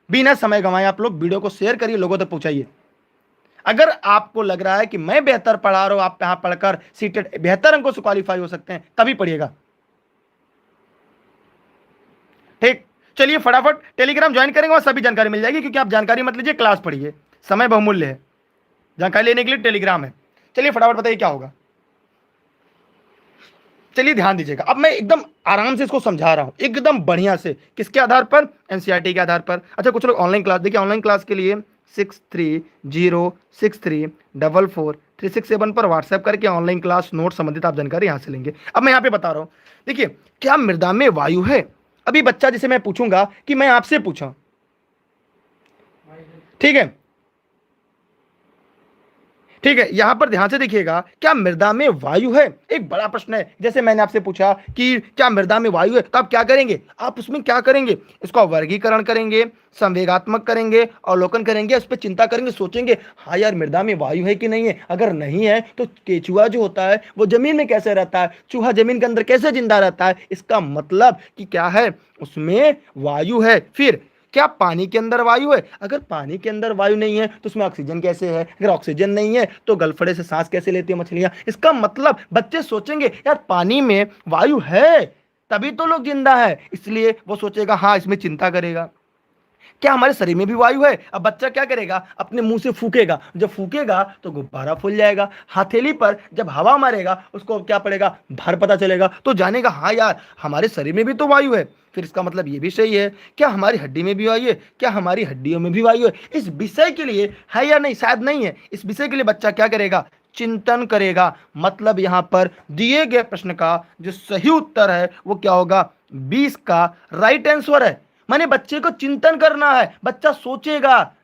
बिना समय गंवाए आप लोग वीडियो को शेयर करिए, लोगों तक पहुंचाइए। अगर आपको लग रहा है कि मैं बेहतर पढ़ा रहा हूं, आप यहां पढ़कर सीटेट बेहतर अंकों से क्वालिफाई हो सकते हैं, तभी पढ़िएगा। ठीक, चलिए फटाफट टेलीग्राम ज्वाइन करेंगे और सभी जानकारी मिल जाएगी। क्योंकि आप जानकारी मत लीजिए, क्लास पढ़िए, समय बहुमूल्य है, जानकारी लेने के लिए टेलीग्राम है। चलिए फटाफट बताइए क्या होगा। चलिए ध्यान दीजिएगा, अब मैं एकदम आराम से इसको समझा रहा हूं, एकदम बढ़िया से। किसके आधार पर? एनसीईआरटी के आधार पर। अच्छा कुछ लोग ऑनलाइन क्लास, देखिए ऑनलाइन क्लास के लिए 6306344367 पर व्हाट्सएप करके ऑनलाइन क्लास नोट संबंधित आप जानकारी यहां से लेंगे। अब मैं यहां पे बता रहा हूं, देखिए क्या मृदा में वायु है? अभी बच्चा जिसे मैं पूछूंगा कि मैं आपसे पूछा, ठीक है, ठीक है, यहां पर ध्यान से देखिएगा, क्या मृदा में वायु है? एक बड़ा प्रश्न है। जैसे मैंने आपसे पूछा कि क्या मृदा में वायु है, तो आप क्या करेंगे? आप उसमें क्या करेंगे? इसका वर्गीकरण करेंगे, संवेगात्मक करेंगे, अवलोकन करेंगे, उस पर चिंता करेंगे, सोचेंगे हाँ यार मृदा में वायु है कि नहीं है। अगर नहीं है तो केचुआ जो होता है वो जमीन में कैसे रहता है, चूहा जमीन के अंदर कैसे जिंदा रहता है? इसका मतलब कि क्या है, उसमें वायु है। फिर क्या पानी के अंदर वायु है? अगर पानी के अंदर वायु नहीं है तो उसमें ऑक्सीजन कैसे है? अगर ऑक्सीजन नहीं है तो गलफड़े से सांस कैसे लेती है मछलियां? इसका मतलब बच्चे सोचेंगे यार पानी में वायु है तभी तो लोग जिंदा है, इसलिए वो सोचेगा हाँ, इसमें चिंता करेगा। क्या हमारे शरीर में भी वायु है? अब बच्चा क्या करेगा? अपने मुंह से फूकेगा, जब फूकेगा तो गुब्बारा फूल जाएगा। हथेली पर जब हवा मारेगा उसको क्या पड़ेगा? भार पता चलेगा, तो जानेगा हाँ यार हमारे शरीर में भी तो वायु है। फिर इसका मतलब ये भी सही है, क्या हमारी हड्डी में भी वायु है? क्या हमारी हड्डियों में भी वायु है? इस विषय के लिए है या नहीं? शायद नहीं है। इस विषय के लिए बच्चा क्या करेगा? चिंतन करेगा। मतलब यहां पर दिए गए प्रश्न का जो सही उत्तर है वो क्या होगा? 20 का राइट आंसर है। माने बच्चे को चिंतन करना है, बच्चा सोचेगा।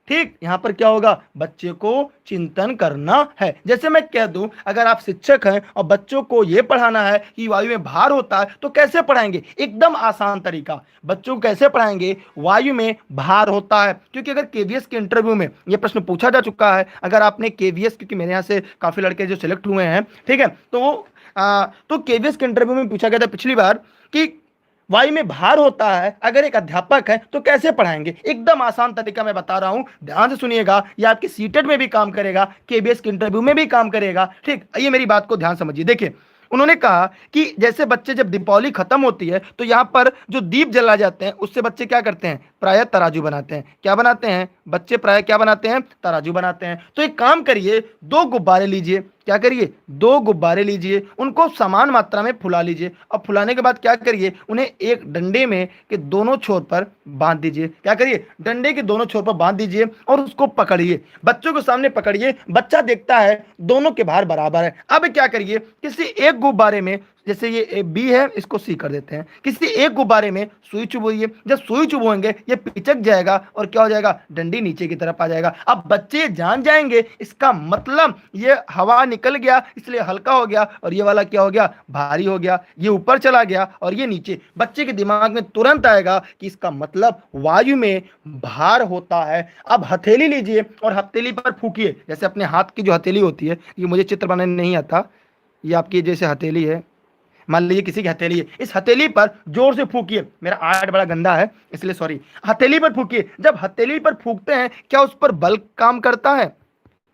ठीक, यहां पर क्या होगा? बच्चे को चिंतन करना है। जैसे मैं कह दूं, अगर आप शिक्षक हैं और बच्चों को यह पढ़ाना है कि वायु में भार होता है तो कैसे पढ़ाएंगे? एकदम आसान तरीका। बच्चों को कैसे पढ़ाएंगे? वायु में भार होता है। क्योंकि अगर केवीएस के इंटरव्यू में यह प्रश्न पूछा जा चुका है, अगर आपने केवीएस, क्योंकि मेरे यहां से काफी लड़के जो सिलेक्ट हुए हैं, ठीक है, तो केवीएस के इंटरव्यू में पूछा गया था पिछली बार कि वायु में भार होता है, अगर एक अध्यापक है तो कैसे पढ़ाएंगे? एकदम आसान तरीका मैं बता रहा हूं, ध्यान से सुनिएगा। ये आपके सीटेट में भी काम करेगा, केबीएस के इंटरव्यू में भी काम करेगा। ठीक, ये मेरी बात को ध्यान समझिए। देखिए उन्होंने कहा कि जैसे बच्चे जब दीपावली खत्म होती है तो यहाँ पर जो दीप जला जाते हैं उससे बच्चे क्या करते हैं? प्रायः तराजू बनाते हैं। क्या बनाते हैं बच्चे? प्रायः क्या बनाते हैं? तराजू बनाते हैं। तो एक काम करिए, 2 गुब्बारे लीजिए, क्या करिए, 2 गुब्बारे लीजिए, उनको समान मात्रा में फुला लीजिए, और फुलाने के बाद क्या करिए, उन्हें एक डंडे में के दोनों छोर पर बांध दीजिए। क्या करिए, डंडे के दोनों छोर पर बांध दीजिए और उसको पकड़िए, बच्चों के सामने पकड़िए। बच्चा देखता है दोनों के भार बराबर है। अब क्या करिए, किसी एक गुब्बारे में, जैसे ये बी है, इसको सी कर देते हैं, किसी एक गुब्बारे में सुई चुभोइए। जब सुई चुभोएंगे ये पिचक जाएगा और क्या हो जाएगा, डंडी नीचे की तरफ आ जाएगा। अब बच्चे जान जाएंगे इसका मतलब ये हवा निकल गया इसलिए हल्का हो गया, और ये वाला क्या हो गया, भारी हो गया, ये ऊपर चला गया और ये नीचे। बच्चे के दिमाग में तुरंत आएगा कि इसका मतलब वायु में भार होता है। अब हथेली लीजिए और हथेली पर फूकिए, जैसे अपने हाथ की जो हथेली होती है, ये मुझे चित्र बनाने नहीं आता, ये आपकी जैसे हथेली है, मान लीजिए किसी की हथेली है, इस हथेली पर जोर से फूकिए। मेरा आर्ट बड़ा गंदा है इसलिए सॉरी, हथेली पर फूकिए। जब हथेली पर फूकते हैं क्या उस पर बल काम करता है,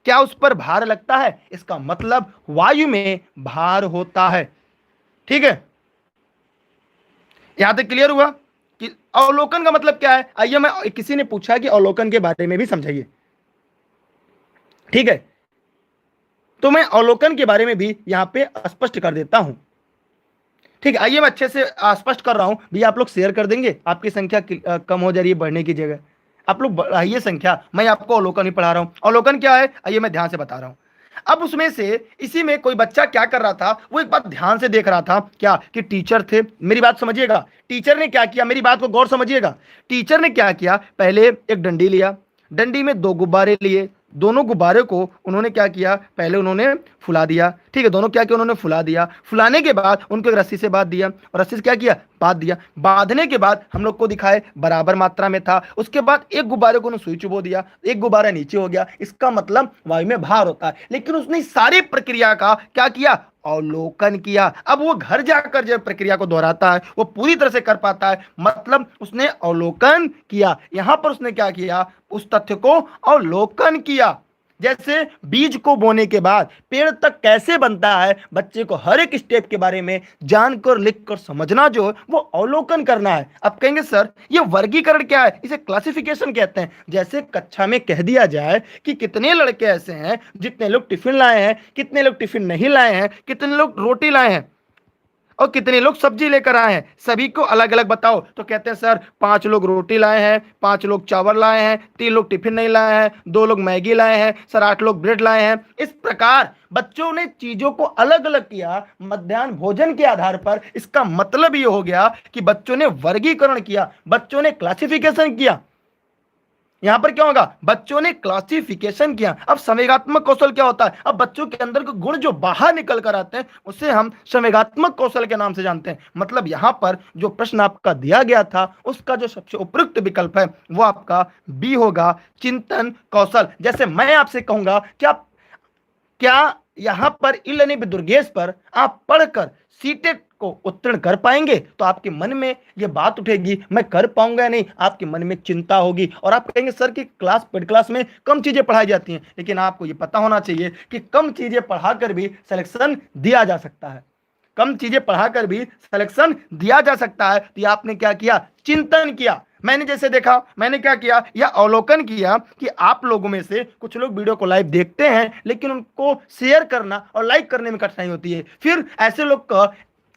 क्या उस पर भार लगता है, इसका मतलब वायु में भार होता है। ठीक है, यहां तक क्लियर हुआ कि अवलोकन का मतलब क्या है। आइए, मैं किसी ने पूछा कि अवलोकन के बारे में भी समझाइए। ठीक है, तो मैं अवलोकन के बारे में भी यहां पे स्पष्ट कर देता हूं। ठीक है, आइए मैं अच्छे से स्पष्ट कर रहा हूं भैया, आप लोग शेयर कर देंगे, आपकी संख्या कम हो जा रही है बढ़ने की जगह, आप लोग बढ़ाइए संख्या। मैं आपको अवलोकन ही पढ़ा रहा हूं। अवलोकन क्या है, आइए मैं ध्यान से बता रहा हूं। अब उसमें से इसी में कोई बच्चा क्या कर रहा था, वो एक बात ध्यान से देख रहा था, क्या कि टीचर थे, मेरी बात समझिएगा, टीचर ने क्या किया, मेरी बात को गौर समझिएगा। टीचर ने क्या किया, पहले एक डंडी लिया, डंडी में 2 गुब्बारे लिए, दोनों गुब्बारे को उन्होंने क्या किया, पहले उन्होंने फुला दिया। ठीक है, दोनों क्या किया, उन्होंने फुला दिया। फुलाने के बाद उनको एक रस्सी से बांध दिया, और रस्सी से क्या किया, बांध दिया। बांधने के बाद हम लोग को दिखाए बराबर मात्रा में था। उसके बाद एक गुब्बारे को उन्होंने सुई चुबो दिया, एक गुब्बारा नीचे हो गया, इसका मतलब वायु में भार होता है। लेकिन उसने इस सारी प्रक्रिया का क्या किया, अवलोकन किया। अब वो घर जाकर जब प्रक्रिया को दोहराता है वो पूरी तरह से कर पाता है, मतलब उसने अवलोकन किया। यहां पर उसने क्या किया, उस तथ्य को अवलोकन किया। जैसे बीज को बोने के बाद पेड़ तक कैसे बनता है, बच्चे को हर एक स्टेप के बारे में जानकर लिखकर समझना जो है वो अवलोकन करना है। अब कहेंगे सर ये वर्गीकरण क्या है, इसे क्लासिफिकेशन कहते हैं। जैसे कक्षा में कह दिया जाए कि कितने लड़के ऐसे हैं जितने लोग टिफिन लाए हैं, कितने लोग टिफिन नहीं लाए हैं, कितने लोग रोटी लाए हैं और कितने लोग सब्जी लेकर आए हैं, सभी को अलग अलग बताओ। तो कहते हैं सर 5 लोग रोटी लाए हैं, 5 लोग चावल लाए हैं, 3 लोग टिफिन नहीं लाए हैं, 2 लोग मैगी लाए हैं, सर 8 लोग ब्रेड लाए हैं। इस प्रकार बच्चों ने चीजों को अलग अलग किया मध्याह्न भोजन के आधार पर। इसका मतलब ये हो गया कि बच्चों ने वर्गीकरण किया, बच्चों ने क्लासिफिकेशन किया। यहां पर क्या होगा, बच्चों ने क्लासिफिकेशन किया। अब संवेगात्मक कौशल क्या होता है, अब बच्चों के अंदर के गुण जो बाहर निकल कर आते हैं उसे हम संवेगात्मक कौशल के नाम से जानते हैं। मतलब यहां पर जो प्रश्न आपका दिया गया था उसका जो सबसे उपयुक्त विकल्प है वो आपका बी होगा, चिंतन कौशल। जैसे मैं आपसे कहूंगा क्या यहां पर इलनी दुर्गेश पर आप पढ़कर सीटेट को उत्तीर्ण कर पाएंगे, तो आपके मन में यह बात उठेगी मैं कर पाऊंगा या नहीं, आपके मन में चिंता होगी और आप कहेंगे सर की क्लास पेड क्लास में कम चीजें पढ़ाई जाती हैं। लेकिन आपको यह पता होना चाहिए कि कम चीजें पढ़ाकर भी सिलेक्शन दिया जा सकता है, कम चीजें पढ़ाकर भी सिलेक्शन दिया जा सकता है। तो आपने क्या किया, चिंतन किया। मैंने जैसे देखा, मैंने क्या किया, यह अवलोकन किया कि आप लोगों में से कुछ लोग वीडियो को लाइव देखते हैं लेकिन उनको शेयर करना और लाइक करने में कठिनाई होती है। फिर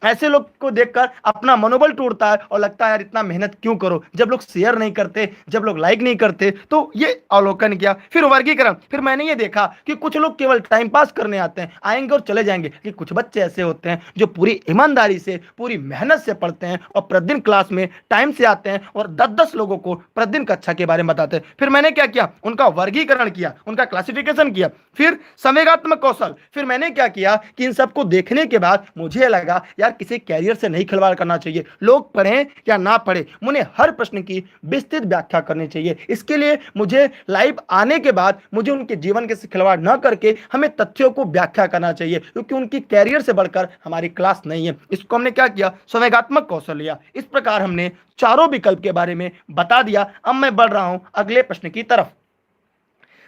ऐसे लोग को देखकर अपना मनोबल टूटता है और लगता है यार इतना मेहनत क्यों करो, जब लोग शेयर नहीं करते, जब लोग लाइक नहीं करते। तो ये अवलोकन किया। फिर वर्गीकरण, फिर मैंने ये देखा कि कुछ लोग केवल टाइम पास करने आते हैं, आएंगे और चले जाएंगे, कि कुछ बच्चे ऐसे होते हैं जो पूरी ईमानदारी से पूरी मेहनत से पढ़ते हैं और प्रतिदिन क्लास में टाइम से आते हैं और 10-10 लोगों को प्रतिदिन कक्षा के बारे में बताते हैं। फिर मैंने क्या किया, उनका वर्गीकरण किया, उनका क्लासिफिकेशन किया। फिर संवेगात्मक कौशल, फिर मैंने क्या किया कि इन सबको देखने के बाद मुझे लगा यार किसी कैरियर से नहीं खिलवाड़ करना चाहिए, लोग पढ़ें या ना पढ़े, मुझे हर प्रश्न की विस्तृत व्याख्या करनी चाहिए। इसके लिए मुझे लाइव आने के बाद मुझे उनके जीवन के से खिलवाड़ ना करके हमें तथ्यों को व्याख्या करना चाहिए, क्योंकि उनकी कैरियर से बढ़कर हमारी क्लास नहीं है। इसको हमने क्या किया, संवेगात्मक कौशल लिया। इस प्रकार हमने चारों विकल्प के बारे में बता दिया। अब मैं बढ़ रहा हूं अगले प्रश्न की तरफ।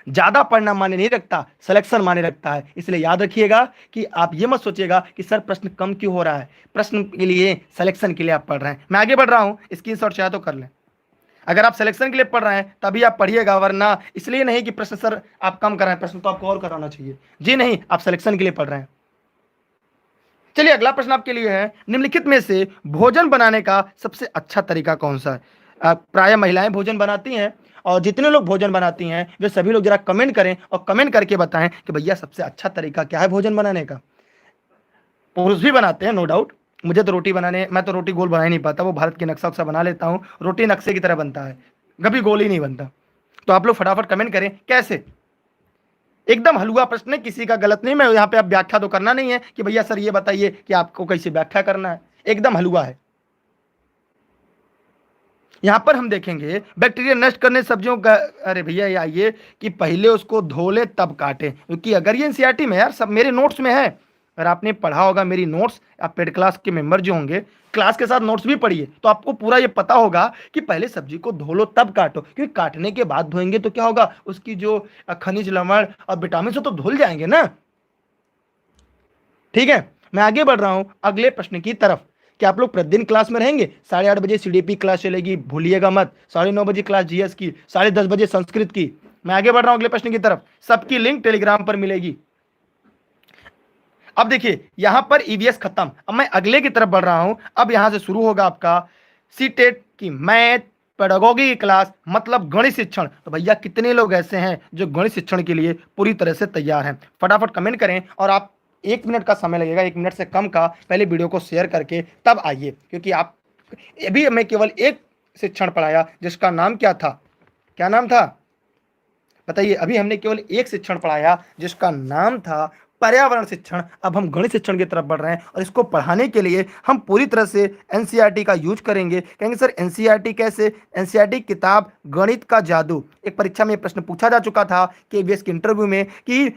ज्यादा पढ़ना माने नहीं रखता, सिलेक्शन माने रखता है। इसलिए याद रखिएगा कि आप ये मत सोचिएगा कि सर प्रश्न कम क्यों हो रहा है, प्रश्न के लिए सिलेक्शन के लिए आप पढ़ रहे हैं। मैं आगे बढ़ रहा हूं, स्क्रीनशॉट चाहे तो कर लें। अगर आप सिलेक्शन के लिए पढ़ रहे हैं तभी आप पढ़िएगा, वरना इसलिए नहीं कि प्रश्न सर आप कम कर रहे हैं, प्रश्न तो आपको और कराना चाहिए, जी नहीं, आप सिलेक्शन के लिए पढ़ रहे हैं। चलिए अगला प्रश्न आपके लिए है, निम्नलिखित में से भोजन बनाने का सबसे अच्छा तरीका कौन सा है? प्राय महिलाएं भोजन बनाती हैं, और जितने लोग भोजन बनाती हैं वे सभी लोग जरा कमेंट करें और कमेंट करके बताएं कि भैया सबसे अच्छा तरीका क्या है भोजन बनाने का। पुरुष भी बनाते हैं नो डाउट, मुझे तो रोटी बनाने, मैं तो रोटी गोल बना ही नहीं पाता, वो भारत के नक्शा उक्सा बना लेता हूँ, रोटी नक्शे की तरह बनता है, कभी गोल ही नहीं बनता। तो आप लोग फटाफट कमेंट करें कैसे। एकदम हलवा प्रश्न है, किसी का गलत नहीं, मैं यहाँ पे आप व्याख्या तो करना नहीं है कि भैया सर ये बताइए कि आपको कैसे व्याख्या करना है, एकदम हलवा है। यहां पर हम देखेंगे बैक्टीरिया नष्ट करने सब्जियों का, अरे भैया ये आइए कि पहले उसको धो ले तब काटे, क्योंकि अगर ये एनसीईआरटी में यार सब मेरे नोट्स में है, अगर आपने पढ़ा होगा मेरी नोट्स, आप पेड क्लास के मेंबर जो होंगे क्लास के साथ नोट्स भी पढ़िए तो आपको पूरा ये पता होगा कि पहले सब्जी को धो लो तब काटो, क्योंकि काटने के बाद धोएंगे तो क्या होगा, उसकी जो खनिज लवण और विटामिन से तो धुल जाएंगे ना। ठीक है, मैं आगे बढ़ रहा हूं अगले प्रश्न की तरफ कि आप लोग प्रतिदिन क्लास में रहेंगे। 8:30 बजे सीडीपी क्लास चलेगी, भूलिएगा मत। 9:30 बजे क्लास जीएस की, 10:30 बजे संस्कृत की। मैं आगे बढ़ रहा हूं अगले प्रश्न की तरफ, सबकी लिंक टेलीग्राम पर मिलेगी। अब देखिए यहां पर ईवीएस खत्म, अब मैं अगले की तरफ बढ़ रहा हूं। अब यहां से शुरू होगा आपका सीटेट की मैथ पेडागोगी की क्लास, मतलब गणित शिक्षण। तो भैया कितने लोग ऐसे हैं जो गणित शिक्षण के लिए पूरी तरह से तैयार हैं? फटाफट कमेंट करें, और आप 1 मिनट का समय लगेगा, 1 मिनट से कम का, पहले वीडियो को शेयर करके तब आइए, क्योंकि आप अभी हमें केवल एक शिक्षण पढ़ाया जिसका नाम क्या था, क्या नाम था बताइए? अभी हमने केवल एक शिक्षण पढ़ाया जिसका नाम था पर्यावरण शिक्षण। अब हम गणित शिक्षण की तरफ बढ़ रहे हैं, और इसको पढ़ाने के लिए हम पूरी तरह से एनसीईआरटी का यूज करेंगे। कहेंगे सर एनसीईआरटी कैसे? एनसीईआरटी किताब गणित का जादू, एक परीक्षा में प्रश्न पूछा जा चुका था केवीएस के इंटरव्यू में कि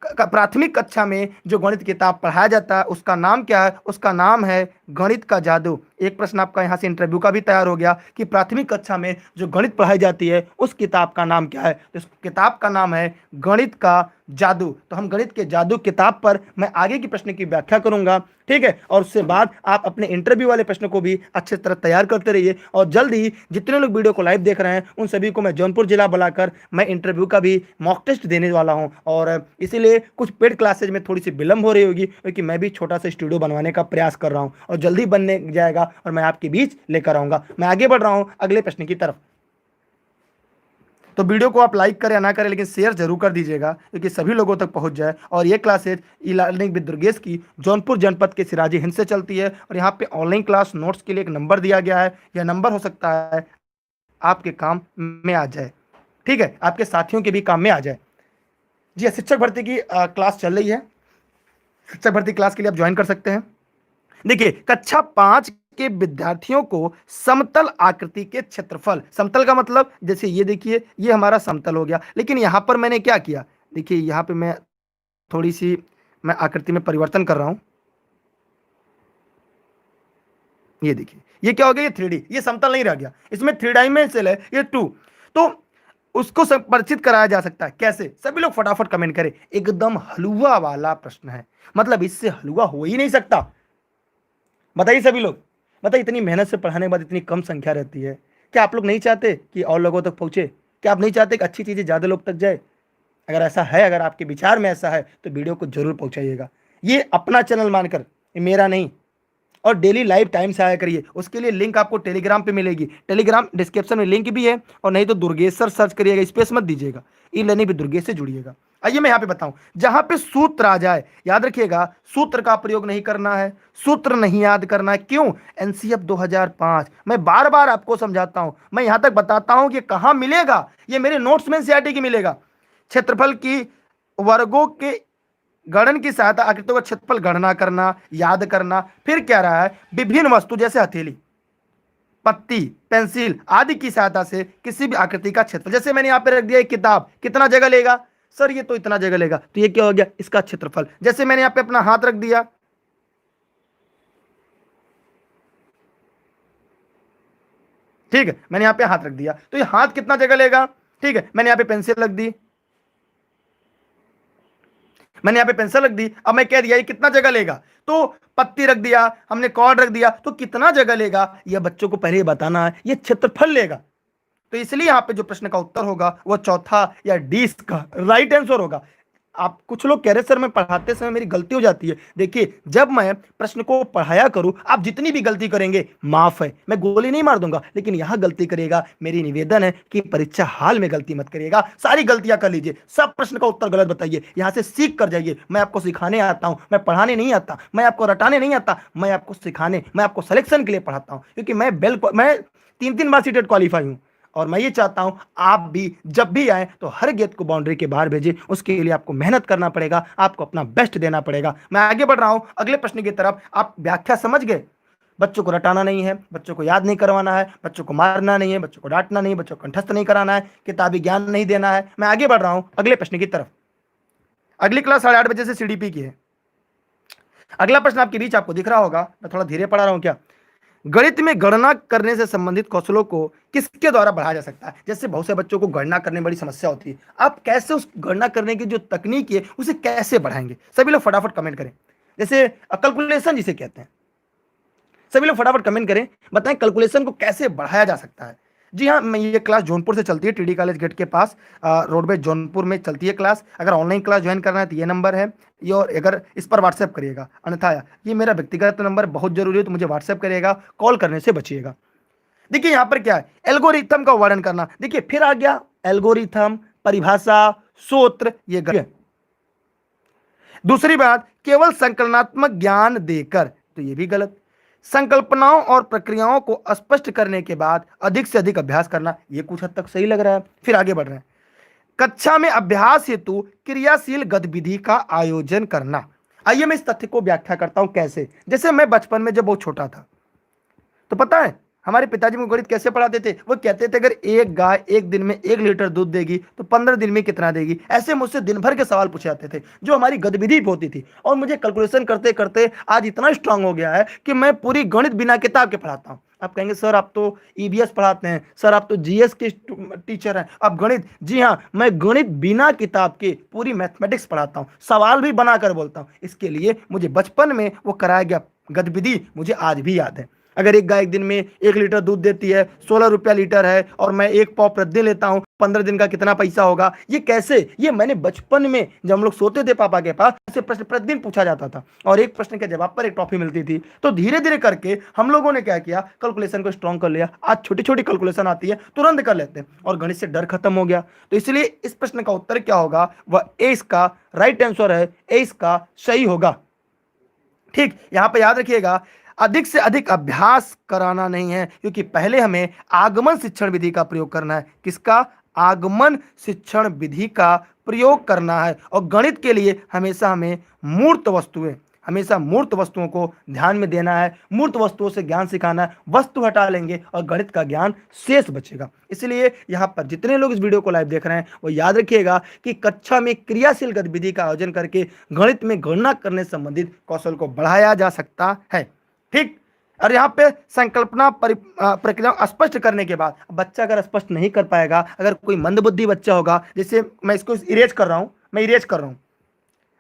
प्राथमिक कक्षा में जो गणित किताब पढ़ाया जाता है उसका नाम क्या है? उसका नाम है गणित का जादू। एक प्रश्न आपका यहाँ से इंटरव्यू का भी तैयार हो गया कि प्राथमिक कक्षा में जो गणित पढ़ाई जाती है उस किताब का नाम क्या है? तो इस किताब का नाम है गणित का जादू। तो हम गणित के जादू किताब पर मैं आगे की प्रश्न की व्याख्या करूंगा, ठीक है? और उससे बाद आप अपने इंटरव्यू वाले प्रश्न को भी अच्छे तरह तैयार करते रहिए। और जल्द ही जितने लोग वीडियो को लाइव देख रहे हैं उन सभी को मैं जौनपुर जिला बुलाकर मैं इंटरव्यू का भी मॉक टेस्ट देने वाला हूं, और इसीलिए कुछ पेड क्लासेज में थोड़ी सी विलंब हो रही होगी, क्योंकि मैं भी छोटा सा स्टूडियो बनवाने का प्रयास कर रहा हूं, और जल्दी बनने जाएगा और मैं आपके बीच लेकर आऊंगा। मैं आगे बढ़ रहा हूं अगले प्रश्न की तरफ। तो वीडियो को आप लाइक करें या ना करें, लेकिन शेयर जरूर कर दीजिएगा, क्योंकि सभी लोगों तक पहुंच जाए। और ये classes e learning with Durgesh की जौनपुर जनपद के सिराजी हिंद से चलती है, और यहाँ पे ऑनलाइन क्लास नोट्स के लिए एक नंबर दिया गया है। यह नंबर हो सकता है आपके काम में आ जाए, ठीक है, आपके साथियों के भी काम में आ जाए। जी, शिक्षक भर्ती की क्लास चल रही है, शिक्षक भर्ती क्लास के लिए आप ज्वाइन कर सकते हैं। देखिए कक्षा 5 के विद्यार्थियों को समतल आकृति के क्षेत्रफल, समतल का मतलब जैसे ये देखिए ये हमारा समतल हो गया, लेकिन यहां पर मैंने क्या किया, देखिए यहां पे मैं थोड़ी सी मैं आकृति में परिवर्तन कर रहा हूं। ये देखिए ये क्या हो गया, ये 3D, ये समतल नहीं रह गया, इसमें 3 डायमेंशनल है, ये 2। तो उसको परिचित कराया जा सकता है कैसे? सभी लोग फटाफट कमेंट करें। एकदम हलवा वाला प्रश्न है, मतलब इससे हलवा हो ही नहीं सकता। बताइए सभी लोग, बताइए इतनी मेहनत से पढ़ाने के बाद इतनी कम संख्या रहती है, क्या आप लोग नहीं चाहते कि और लोगों तक पहुंचे? क्या आप नहीं चाहते कि अच्छी चीज़ें ज़्यादा लोग तक जाए? अगर ऐसा है, अगर आपके विचार में ऐसा है तो वीडियो को जरूर पहुंचाइएगा। ये अपना चैनल मानकर, ये मेरा नहीं। और डेली लाइव टाइम से आया करिए, उसके लिए लिंक आपको टेलीग्राम पे मिलेगी, टेलीग्राम डिस्क्रिप्शन में लिंक भी है, और नहीं तो दुर्गेश सर सर्च करिएगा, स्पेस मत दीजिएगा, ई लर्निंग भी दुर्गेश से जुड़िएगा। आइए मैं यहाँ पे बताऊं, जहां पे सूत्र आ जाए, याद रखिएगा सूत्र का प्रयोग नहीं करना है, सूत्र नहीं याद करना है। क्यों? एनसीएफ 2005 मैं बार बार आपको समझाता हूं, मैं यहां तक बताता हूं कि कहां मिलेगा, ये मेरे नोट्स में एनसीईआरटी की मिलेगा। क्षेत्रफल की वर्गों के गणन की सहायता आकृतियों का क्षेत्रफल गणना करना, याद करना। फिर क्या रहा है, विभिन्न वस्तु जैसे हथेली, पत्ती, पेंसिल आदि की सहायता से किसी भी आकृति का क्षेत्रफल, जैसे मैंने यहाँ पे रख दिया एक किताब, कितना जगह लेगा सर? ये तो इतना जगह लेगा, तो ये क्या हो गया, इसका क्षेत्रफल। जैसे मैंने यहाँ पे अपना हाथ रख दिया, ठीक है, मैंने यहाँ पे हाथ रख दिया, तो ये हाथ कितना जगह लेगा? ठीक है, मैंने यहाँ पे पेंसिल रख दी, मैंने यहाँ पे पेंसिल रख दी, अब मैं कह दिया ये कितना जगह लेगा, तो पत्ती रख दिया, हमने कॉर्ड रख दिया, तो कितना जगह लेगा, यह बच्चों को पहले बताना है, ये क्षेत्रफल लेगा। तो इसलिए यहाँ पे जो प्रश्न का उत्तर होगा वो चौथा या डी का राइट आंसर होगा। आप कुछ लोग कह रहे सर मैं पढ़ाते समय मेरी गलती हो जाती है। देखिए, जब मैं प्रश्न को पढ़ाया करूं, आप जितनी भी गलती करेंगे माफ है, मैं गोली नहीं मार दूंगा, लेकिन यहां गलती करिएगा, मेरी निवेदन है कि परीक्षा हाल में गलती मत करिएगा, सारी गलतियां कर लीजिए, सब प्रश्न का उत्तर गलत बताइए, यहां से सीख कर जाइए। मैं आपको सिखाने आता हूं, मैं पढ़ाने नहीं आता, मैं आपको रटाने नहीं आता, मैं आपको सिखाने, मैं आपको सिलेक्शन के लिए पढ़ाता हूं, क्योंकि मैं 3-3 बार सीटेट क्वालिफाई हूं। और मैं ये चाहता हूं आप भी जब भी आए तो हर गेंद को बाउंड्री के बाहर भेजें। उसके लिए आपको मेहनत करना पड़ेगा, आपको अपना बेस्ट देना पड़ेगा। मैं आगे बढ़ रहा हूं अगले प्रश्न की तरफ। आप व्याख्या समझ गए? बच्चों को रटाना नहीं है, बच्चों को याद नहीं करवाना है, बच्चों को मारना नहीं है, बच्चों को डांटना नहीं, बच्चों को कंठस्थ नहीं कराना है, किताबी ज्ञान नहीं देना है। मैं आगे बढ़ रहा हूं अगले प्रश्न की तरफ। अगली क्लास 8:30 बजे से सीडीपी की है। अगला प्रश्न आपके बीच आपको दिख रहा होगा, मैं थोड़ा धीरे पढ़ा रहा हूं क्या। गणित में गणना करने से संबंधित कौशलों को किसके द्वारा बढ़ाया जा सकता है? जैसे बहुत से बच्चों को गणना करने में बड़ी समस्या होती है, आप कैसे उस गणना करने की जो तकनीक है उसे कैसे बढ़ाएंगे? सभी लोग फटाफट कमेंट करें। जैसे कैलकुलेशन जिसे कहते हैं, सभी लोग फटाफट कमेंट करें, बताएं कैलकुलेशन को कैसे बढ़ाया जा सकता है। जी हाँ, मैं ये क्लास जौनपुर से चलती है, टीडी कॉलेज गेट के पास रोडवेज जौनपुर में चलती है क्लास। अगर ऑनलाइन क्लास ज्वाइन करना है तो ये नंबर है ये, और अगर इस पर व्हाट्सएप करिएगा, अन्यथा ये मेरा व्यक्तिगत नंबर बहुत जरूरी है, तो मुझे व्हाट्सएप करिएगा, कॉल करने से बचिएगा। देखिए यहाँ पर क्या है, एल्गोरिथम का वर्णन करना। देखिए फिर आ गया एल्गोरिथम, परिभाषा, सूत्र, ये दूसरी बात, केवल संकलनात्मक ज्ञान देकर, तो ये भी गलत। संकल्पनाओं और प्रक्रियाओं को स्पष्ट करने के बाद अधिक से अधिक अभ्यास करना, ये कुछ हद तक सही लग रहा है। फिर आगे बढ़ रहे हैं, कक्षा में अभ्यास हेतु क्रियाशील गतिविधि का आयोजन करना। आइए मैं इस तथ्य को व्याख्या करता हूं कैसे। जैसे मैं बचपन में जब बहुत छोटा था, तो पता है हमारे पिताजी मुझे गणित कैसे पढ़ाते थे? वो कहते थे अगर एक गाय एक दिन में 1 लीटर दूध देगी तो 15 दिन में कितना देगी। ऐसे मुझसे दिन भर के सवाल पूछे जाते थे जो हमारी गतिविधि होती थी, और मुझे कैलकुलेशन करते करते आज इतना स्ट्रांग हो गया है कि मैं पूरी गणित बिना किताब के पढ़ाता हूँ। आप कहेंगे सर आप तो ईवीएस पढ़ाते हैं, सर आप तो जीएस के टीचर हैं, आप गणित? जी हाँ, मैं गणित बिना किताब के पूरी मैथमेटिक्स पढ़ाता हूँ, सवाल भी बनाकर बोलता हूँ। इसके लिए मुझे बचपन में वो कराया गया गतिविधि मुझे आज भी याद है। अगर एक गाय एक दिन में 1 लीटर दूध देती है, 16 रुपया लीटर है, और मैं 1 पाव प्रतिदिन लेता हूं, 15 दिन का कितना पैसा होगा? ये कैसे? ये मैंने बचपन में जब हम लोग सोते थे पापा के पास, ऐसे प्रश्न प्रतिदिन पूछा जाता था, और एक प्रश्न के जवाब पर एक ट्रॉफी मिलती थी। तो धीरे धीरे करके हम लोगों ने क्या किया, कैलकुलेशन को स्ट्रॉन्ग कर लिया। आज छोटी छोटी कैलकुलेशन आती है, तुरंत कर लेते हैं, और गणित से डर खत्म हो गया। तो इसलिए इस प्रश्न का उत्तर क्या होगा, वह ए इसका राइट आंसर है, ए इसका सही होगा। ठीक, यहां पर याद रखिएगा, अधिक से अधिक अभ्यास कराना नहीं है, क्योंकि पहले हमें आगमन शिक्षण विधि का प्रयोग करना है। किसका? आगमन शिक्षण विधि का प्रयोग करना है। और गणित के लिए हमेशा हमें हमेशा मूर्त वस्तुओं को ध्यान में देना है, मूर्त वस्तुओं से ज्ञान सिखाना है। वस्तु हटा लेंगे और गणित का ज्ञान शेष बचेगा। इसलिए यहाँ पर जितने लोग इस वीडियो को लाइव देख रहे हैं वो याद रखिएगा कि कक्षा में क्रियाशील गतिविधि का आयोजन करके गणित में गणना करने संबंधित कौशल को बढ़ाया जा सकता है। ठीक, और यहाँ पे संकल्पना प्रक्रिया स्पष्ट करने के बाद, बच्चा अगर स्पष्ट नहीं कर पाएगा, अगर कोई मंदबुद्धि बच्चा होगा, जैसे मैं इसको इरेज कर रहा हूँ,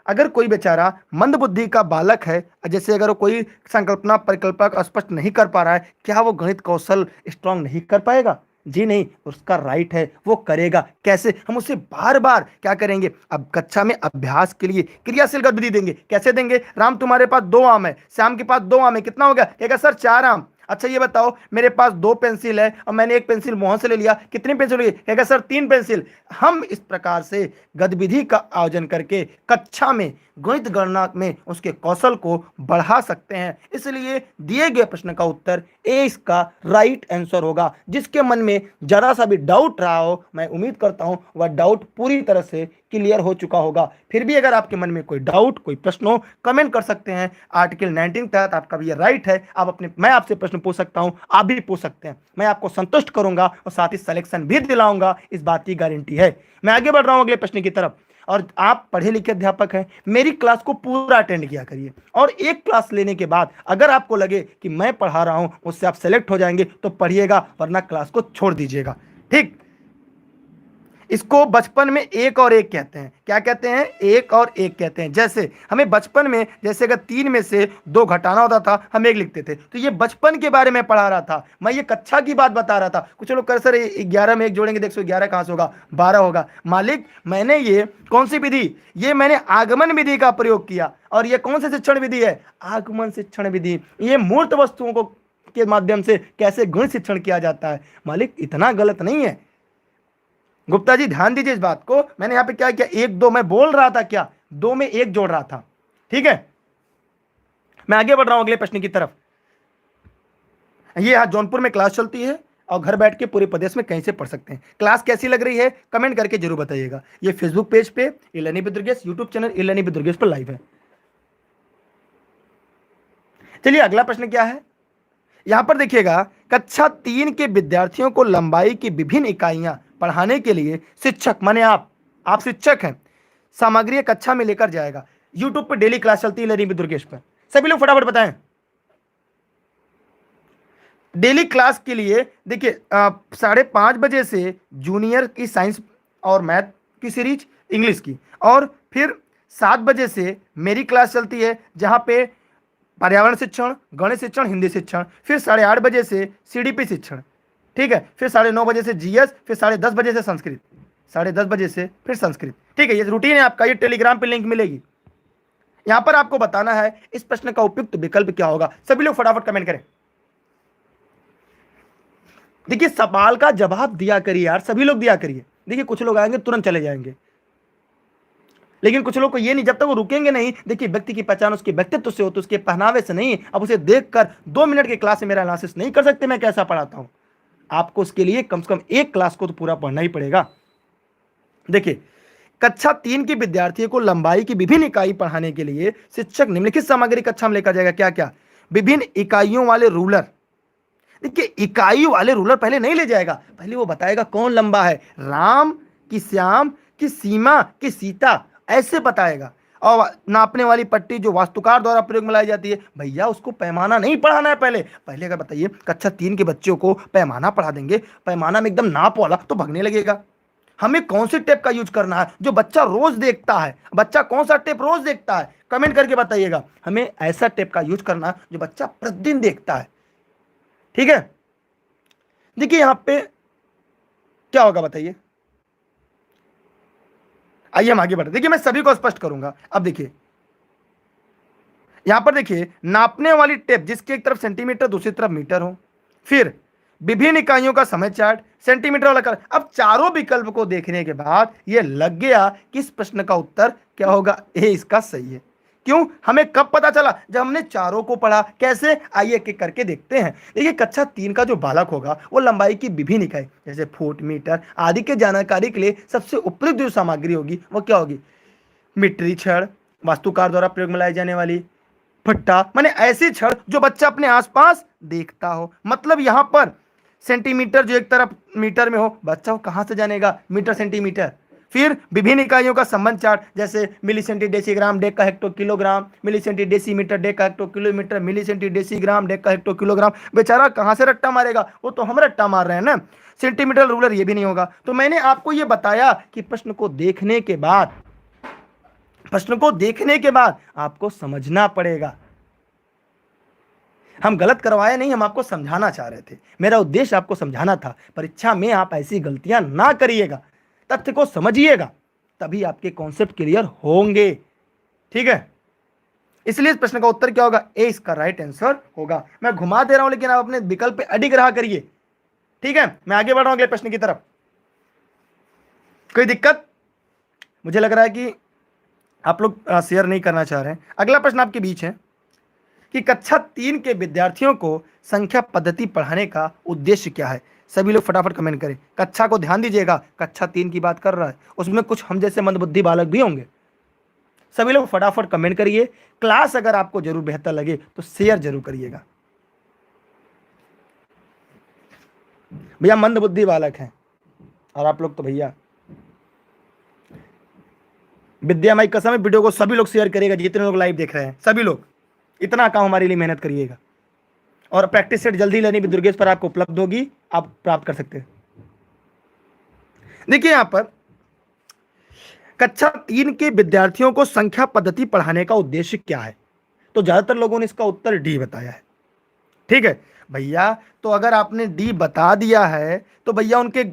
अगर कोई बेचारा मंदबुद्धि का बालक है, जैसे अगर कोई संकल्पना परिकल्पना स्पष्ट नहीं कर पा रहा है, क्या वो गणित कौशल स्ट्रांग नहीं कर पाएगा? जी नहीं, उसका राइट है, वो करेगा। कैसे? हम उसे बार बार क्या करेंगे, अब कक्षा में अभ्यास के लिए क्रियाशील गतिविधि देंगे। कैसे देंगे? राम तुम्हारे पास 2 आम है, श्याम के पास 2 आम है, कितना हो गया? कहेगा सर 4 आम। अच्छा ये बताओ, मेरे पास 2 पेंसिल है और मैंने 1 पेंसिल मोहन से ले लिया, कितनी पेंसिल हुई? कहेगा सर 3 पेंसिल। हम इस प्रकार से गतिविधि का आयोजन करके कक्षा में गणित गणना में उसके कौशल को बढ़ा सकते हैं। इसलिए दिए गए प्रश्न का उत्तर ए इसका राइट आंसर होगा। जिसके मन में जरा सा भी डाउट रहा हो, मैं उम्मीद करता हूं वह डाउट पूरी तरह से क्लियर हो चुका होगा। फिर भी अगर आपके मन में कोई डाउट, कोई प्रश्न हो, कमेंट कर सकते हैं। आर्टिकल 19 के तहत आपका भी ये राइट है, मैं आपसे प्रश्न पूछ सकता हूं, आप भी पूछ सकते हैं। मैं आपको संतुष्ट करूंगा और साथ ही सिलेक्शन भी दिलाऊंगा, इस बात की गारंटी है। मैं आगे बढ़ रहा हूं अगले प्रश्न की तरफ। और आप पढ़े लिखे अध्यापक हैं, मेरी क्लास को पूरा अटेंड किया करिए, और एक क्लास लेने के बाद अगर आपको लगे कि मैं पढ़ा रहा हूं, उससे आप सेलेक्ट हो जाएंगे तो पढ़िएगा, वरना क्लास को छोड़ दीजिएगा। ठीक, इसको बचपन में एक और एक कहते हैं। क्या कहते हैं? एक और एक कहते हैं। जैसे हमें बचपन में, जैसे अगर 3 में से 2 घटाना होता था, हम 1 लिखते थे। तो ये बचपन के बारे में पढ़ा रहा था, मैं ये कक्षा की बात बता रहा था। कुछ लोग कर सर 11 में 1 जोड़ेंगे, देख 111 कहाँ से होगा, 12 होगा। मालिक, मैंने ये कौन सी विधि, ये मैंने आगमन विधि का प्रयोग किया। और ये कौन सी शिक्षण विधि है? आगमन शिक्षण विधि। ये मूर्त वस्तुओं को के माध्यम से कैसे गुण शिक्षण किया जाता है। मालिक, इतना गलत नहीं है। गुप्ता जी ध्यान दीजिए इस बात को। मैंने यहां पे क्या किया, 1 2 मैं बोल रहा था, क्या 2 में 1 जोड़ रहा था। ठीक है, मैं आगे बढ़ रहा हूं अगले प्रश्न की तरफ। ये यहां जौनपुर में क्लास चलती है और घर बैठ के पूरे प्रदेश में कहीं से पढ़ सकते हैं। क्लास कैसी लग रही है कमेंट करके जरूर बताइएगा। ये फेसबुक पेज पे e learning with Durgesh, YouTube channel e learning with Durgesh पर लाइव है। चलिए अगला प्रश्न क्या है, यहां पर देखिएगा, कक्षा 3 के विद्यार्थियों को लंबाई की विभिन्न इकाइयां पढ़ाने के लिए शिक्षक, माने आप शिक्षक हैं, सामग्री कक्षा में लेकर जाएगा। यूट्यूब पर डेली क्लास चलती है लर्निंग विद दुर्गेश पर। सभी लोग फटाफट बताएं। डेली क्लास के लिए देखिए 5:30 बजे से जूनियर की साइंस और मैथ की सीरीज, इंग्लिश की, और फिर 7 बजे से मेरी क्लास चलती है जहां पे पर्यावरण शिक्षण, गणित शिक्षण, हिंदी शिक्षण। फिर 8:30 बजे से सीडीपी शिक्षण। ठीक है, फिर 9:30 बजे से जीएस, फिर 10:30 बजे से संस्कृत, 10:30 बजे से फिर संस्कृत। ठीक है, ये रूटीन है आपका। ये टेलीग्राम पे लिंक मिलेगी। यहां पर आपको बताना है इस प्रश्न का उपयुक्त विकल्प क्या होगा। सभी लोग फटाफट कमेंट करें। देखिए सवाल का जवाब दिया करिए यार, सभी लोग दिया करिए। देखिए कुछ लोग आएंगे तुरंत चले जाएंगे, लेकिन कुछ लोग को ये नहीं, जब तक वो रुकेंगे नहीं। देखिए व्यक्ति की पहचान उसके व्यक्तित्व से होती है, उसके पहनावे से नहीं। अब उसे देखकर 2 मिनट की क्लास में मेरा एनालिसिस नहीं कर सकते मैं कैसा पढ़ाता हूं। आपको उसके लिए कम से कम एक क्लास को तो पूरा पढ़ना ही पड़ेगा। देखिए कक्षा 3 के विद्यार्थियों को लंबाई की विभिन्न इकाई पढ़ाने के लिए शिक्षक निम्नलिखित सामग्री कक्षा में लेकर जाएगा। क्या क्या? विभिन्न इकाइयों वाले रूलर। देखिए इकाई वाले रूलर पहले नहीं ले जाएगा, पहले वो बताएगा कौन लंबा है, राम कि श्याम कि सीमा कि सीता, ऐसे बताएगा। और नापने वाली पट्टी जो वास्तुकार द्वारा प्रयोग में लाई जाती है, भैया उसको पैमाना नहीं पढ़ाना है। पहले अगर बताइए कक्षा 3 के बच्चों को पैमाना पढ़ा देंगे, पैमाना में एकदम नाप वाला, तो भगने लगेगा। हमें कौन सी टेप का यूज करना है जो बच्चा रोज देखता है। बच्चा कौन सा टेप रोज देखता है कमेंट करके बताइएगा। हमें ऐसा टेप का यूज करना है जो बच्चा प्रतिदिन देखता है। ठीक है, देखिए यहां पे क्या होगा बताइए। आइए हम आगे बढ़ते। देखिए मैं सभी को स्पष्ट करूंगा। अब देखिए यहां पर देखिए नापने वाली टेप जिसकी एक तरफ सेंटीमीटर दूसरी तरफ मीटर हो, फिर विभिन्न इकाइयों का समय चार्ट, सेंटीमीटर वाला कर। अब चारों विकल्प को देखने के बाद यह लग गया कि इस प्रश्न का उत्तर क्या होगा, ए इसका सही है। क्यों? हमें कब पता चला? जब हमने चारों को पढ़ा। कैसे? आइए एक एक करके देखते हैं। देखिए कक्षा 3 का जो बालक होगा वो लंबाई की विभिन्न इकाई जैसे फुट, मीटर आदि के जानकारी के लिए सबसे उपयुक्त जो सामग्री होगी वो क्या होगी? मिट्री छड़, वास्तुकार द्वारा प्रयोग में लाई जाने वाली फट्टा, माने ऐसी छड़ जो बच्चा अपने आसपास देखता हो। मतलब यहां पर सेंटीमीटर जो एक तरफ मीटर में हो, बच्चा वो कहां से जानेगा? Metre centimetre. फिर विभिन्न इकाइयों का संबंध चार्ट जैसे milli centi decigram, deca hecto kilogram, milli centi decimetre, deca hecto kilometre, milli centi decigram, deca hecto kilogram. बेचारा कहां से रट्टा मारेगा? वो तो हम रट्टा मार रहे हैं ना। सेंटीमीटर रूलर ये भी नहीं होगा। तो मैंने आपको ये बताया कि प्रश्न को देखने के बाद आपको समझना पड़ेगा। हम गलत करवाए नहीं, हम आपको समझाना चाह रहे थे। मेरा उद्देश्य आपको समझाना था। परीक्षा में आप ऐसी गलतियां ना करिएगा, तथ्य को समझिएगा, तभी आपके कॉन्सेप्ट क्लियर होंगे। ठीक है, इसलिए इस प्रश्न का उत्तर क्या होगा? ए इसका राइट आंसर होगा। मैं घुमा दे रहा हूं लेकिन आप अपने विकल्प पे अडिग रहा करिए। ठीक है, मैं आगे बढ़ रहा हूं अगले प्रश्न की तरफ। कोई दिक्कत? मुझे लग रहा है कि आप लोग शेयर नहीं करना चाह रहे हैं। अगला प्रश्न आपके बीच है कि कक्षा 3 के विद्यार्थियों को संख्या पद्धति पढ़ाने का उद्देश्य क्या है। सभी लोग फटाफट कमेंट करें। कक्षा को ध्यान दीजिएगा, कक्षा 3 की बात कर रहा है, उसमें कुछ हम जैसे मंदबुद्धि बालक भी होंगे। सभी लोग फटाफट कमेंट करिए। क्लास अगर आपको जरूर बेहतर लगे तो शेयर जरूर करिएगा। भैया मंदबुद्धि बालक हैं और आप लोग तो भैया विद्या माई कसम है, वीडियो को सभी लोग शेयर करिएगा। जितने लोग लाइव देख रहे हैं सभी लोग इतना काम हमारे लिए मेहनत करिएगा। और प्रैक्टिस सेट जल्दी लर्निंग विद दुर्गेश पर आपको उपलब्ध होगी, आप प्राप्त कर सकते हैं। देखिए यहां पर कक्षा 3 के विद्यार्थियों को संख्या पद्धति पढ़ाने का उद्देश्य क्या है? तो ज्यादातर लोगों ने इसका उत्तर डी बताया है। ठीक है भैया, तो अगर आपने डी बता दिया है तो भैया उनके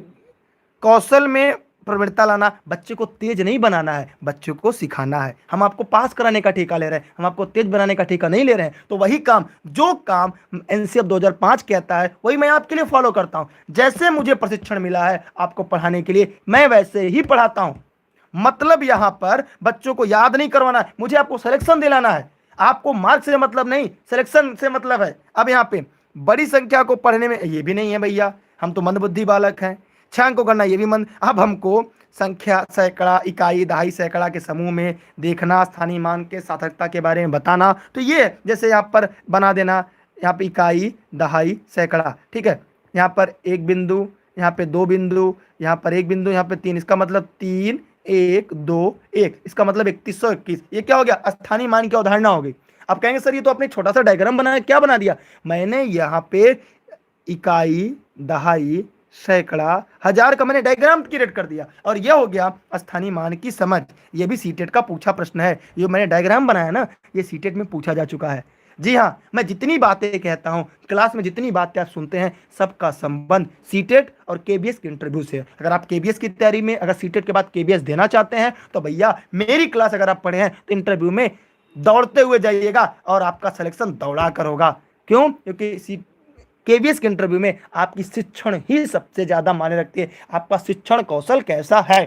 कौशल में प्रवृत्ता लाना, बच्चे को तेज नहीं बनाना है, बच्चे को सिखाना है। हम आपको पास कराने का ठेका ले रहे हैं, हम आपको तेज बनाने का ठेका नहीं ले रहे हैं। तो वही काम, जो काम एनसीएफ 2005 कहता है वही मैं आपके लिए फॉलो करता हूं। जैसे मुझे प्रशिक्षण मिला है आपको पढ़ाने के लिए, मैं वैसे ही पढ़ाता हूं। मतलब यहां पर बच्चों को याद नहीं करवाना है, मुझे आपको सिलेक्शन दिलाना है। आपको मार्क्स से मतलब नहीं, सिलेक्शन से मतलब है। अब यहाँ पे बड़ी संख्या को पढ़ने में ये भी नहीं है भैया, हम तो मंदबुद्धि बालक हैं। 6 अंक को करना ये भी मंद। अब हमको संख्या, सैकड़ा, इकाई, दहाई, सैकड़ा के समूह में देखना, स्थानीय मान के सार्थकता के बारे में बताना। तो ये जैसे यहाँ पर बना देना, यहाँ पे इकाई, दहाई, सैकड़ा, ठीक है। यहाँ पर एक बिंदु, यहाँ पे 2 बिंदु, यहाँ पर 1 बिंदु, यहाँ पे 3। इसका मतलब 3, 1, 2, 1, इसका मतलब 3121। ये क्या हो गया? स्थानीय मान की अवधारणा हो गई। आप कहेंगे सर ये तो आपने छोटा सा डायग्राम बनाया, क्या बना दिया? मैंने यहाँ पे इकाई, दहाई, सैकड़ा, हजार का मैंने डायग्राम क्रिएट कर दिया, और यह हो गया स्थानीय मान की समझ। ये भी सीटेट का पूछा प्रश्न है। ये मैंने डायग्राम बनाया ना, ये सीटेट में पूछा जा चुका है। जी हाँ, मैं जितनी बातें कहता हूँ क्लास में, जितनी बातें आप सुनते हैं, सबका संबंध सीटेट और केबीएस के इंटरव्यू से। अगर आप केबीएस की तैयारी में, अगर सीटेट के बाद केबीएस देना चाहते हैं तो भैया मेरी क्लास अगर आप पढ़े हैं तो इंटरव्यू में दौड़ते हुए जाइएगा और आपका सिलेक्शन दौड़ा कर होगा। क्यों? क्योंकि केबीएस के इंटरव्यू में आपकी शिक्षण ही सबसे ज्यादा मायने रखती है। आपका शिक्षण कौशल कैसा है।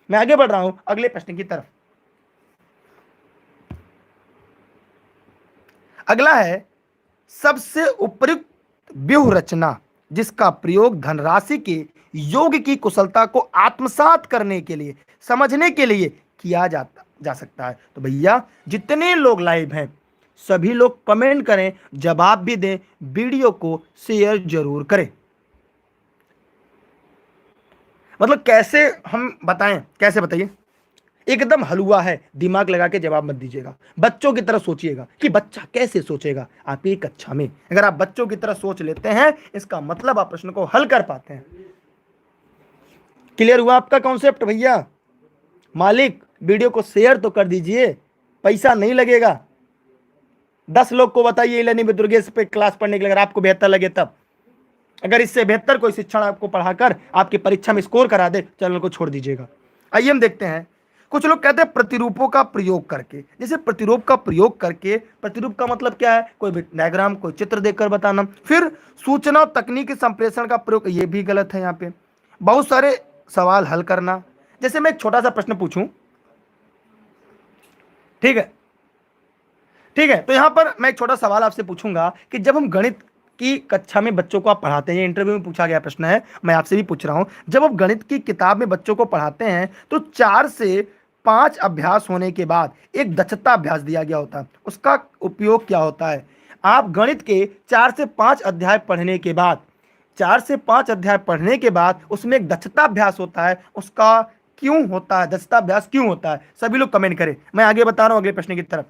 मैं आगे बढ़ रहा हूं अगले प्रश्न की तरफ। अगला है, सबसे उपयुक्त व्यूह रचना जिसका प्रयोग धनराशि के योग की कुशलता को आत्मसात करने के लिए, समझने के लिए किया जा सकता है। तो भैया जितने लोग लाइव हैं सभी लोग कमेंट करें, जवाब भी दें, वीडियो को शेयर जरूर करें। मतलब कैसे हम बताएं, कैसे बताइए? एकदम हलवा है, दिमाग लगा के जवाब मत दीजिएगा, बच्चों की तरह सोचिएगा कि बच्चा कैसे सोचेगा। आपकी कक्षा में अगर आप बच्चों की तरह सोच लेते हैं, इसका मतलब आप प्रश्न को हल कर पाते हैं। क्लियर हुआ आपका कॉन्सेप्ट भैया? मालिक वीडियो को शेयर तो कर दीजिए, पैसा नहीं लगेगा। 10 लोग को बताइए इलेनी में दुर्गेश पे क्लास पढ़ने के लिए, अगर आपको बेहतर लगे तब। अगर इससे बेहतर कोई शिक्षण आपको पढ़ाकर आपकी परीक्षा में स्कोर करा दे, चैनल को छोड़ दीजिएगा। आइए हम देखते हैं। कुछ लोग कहते हैं प्रतिरूपों का प्रयोग करके। जैसे प्रतिरूप का प्रयोग करके, प्रतिरूप का मतलब क्या है? कोई भी डायग्राम, कोई चित्र देखकर बताना। फिर सूचना और तकनीकी संप्रेषण का प्रयोग, ये भी गलत है। यहाँ पे बहुत सारे सवाल हल करना। जैसे मैं एक छोटा सा प्रश्न पूछूं, ठीक है, ठीक है, तो यहां पर मैं एक छोटा सवाल आपसे पूछूंगा कि जब हम गणित की कक्षा में बच्चों को आप पढ़ाते हैं, इंटरव्यू में पूछा गया प्रश्न है, मैं आपसे भी पूछ रहा हूं, जब आप गणित की किताब में बच्चों को पढ़ाते हैं तो 4 से 5 अभ्यास होने के बाद एक दक्षता अभ्यास दिया गया होता है, उसका उपयोग क्या होता है? आप गणित के 4 से 5 अध्याय पढ़ने के बाद, 4 से 5 अध्याय पढ़ने के बाद उसमें एक दक्षता अभ्यास होता है, उसका क्यों होता है? दक्षता अभ्यास क्यों होता है? सभी लोग कमेंट करें। मैं आगे बता रहा हूं अगले प्रश्न की तरफ।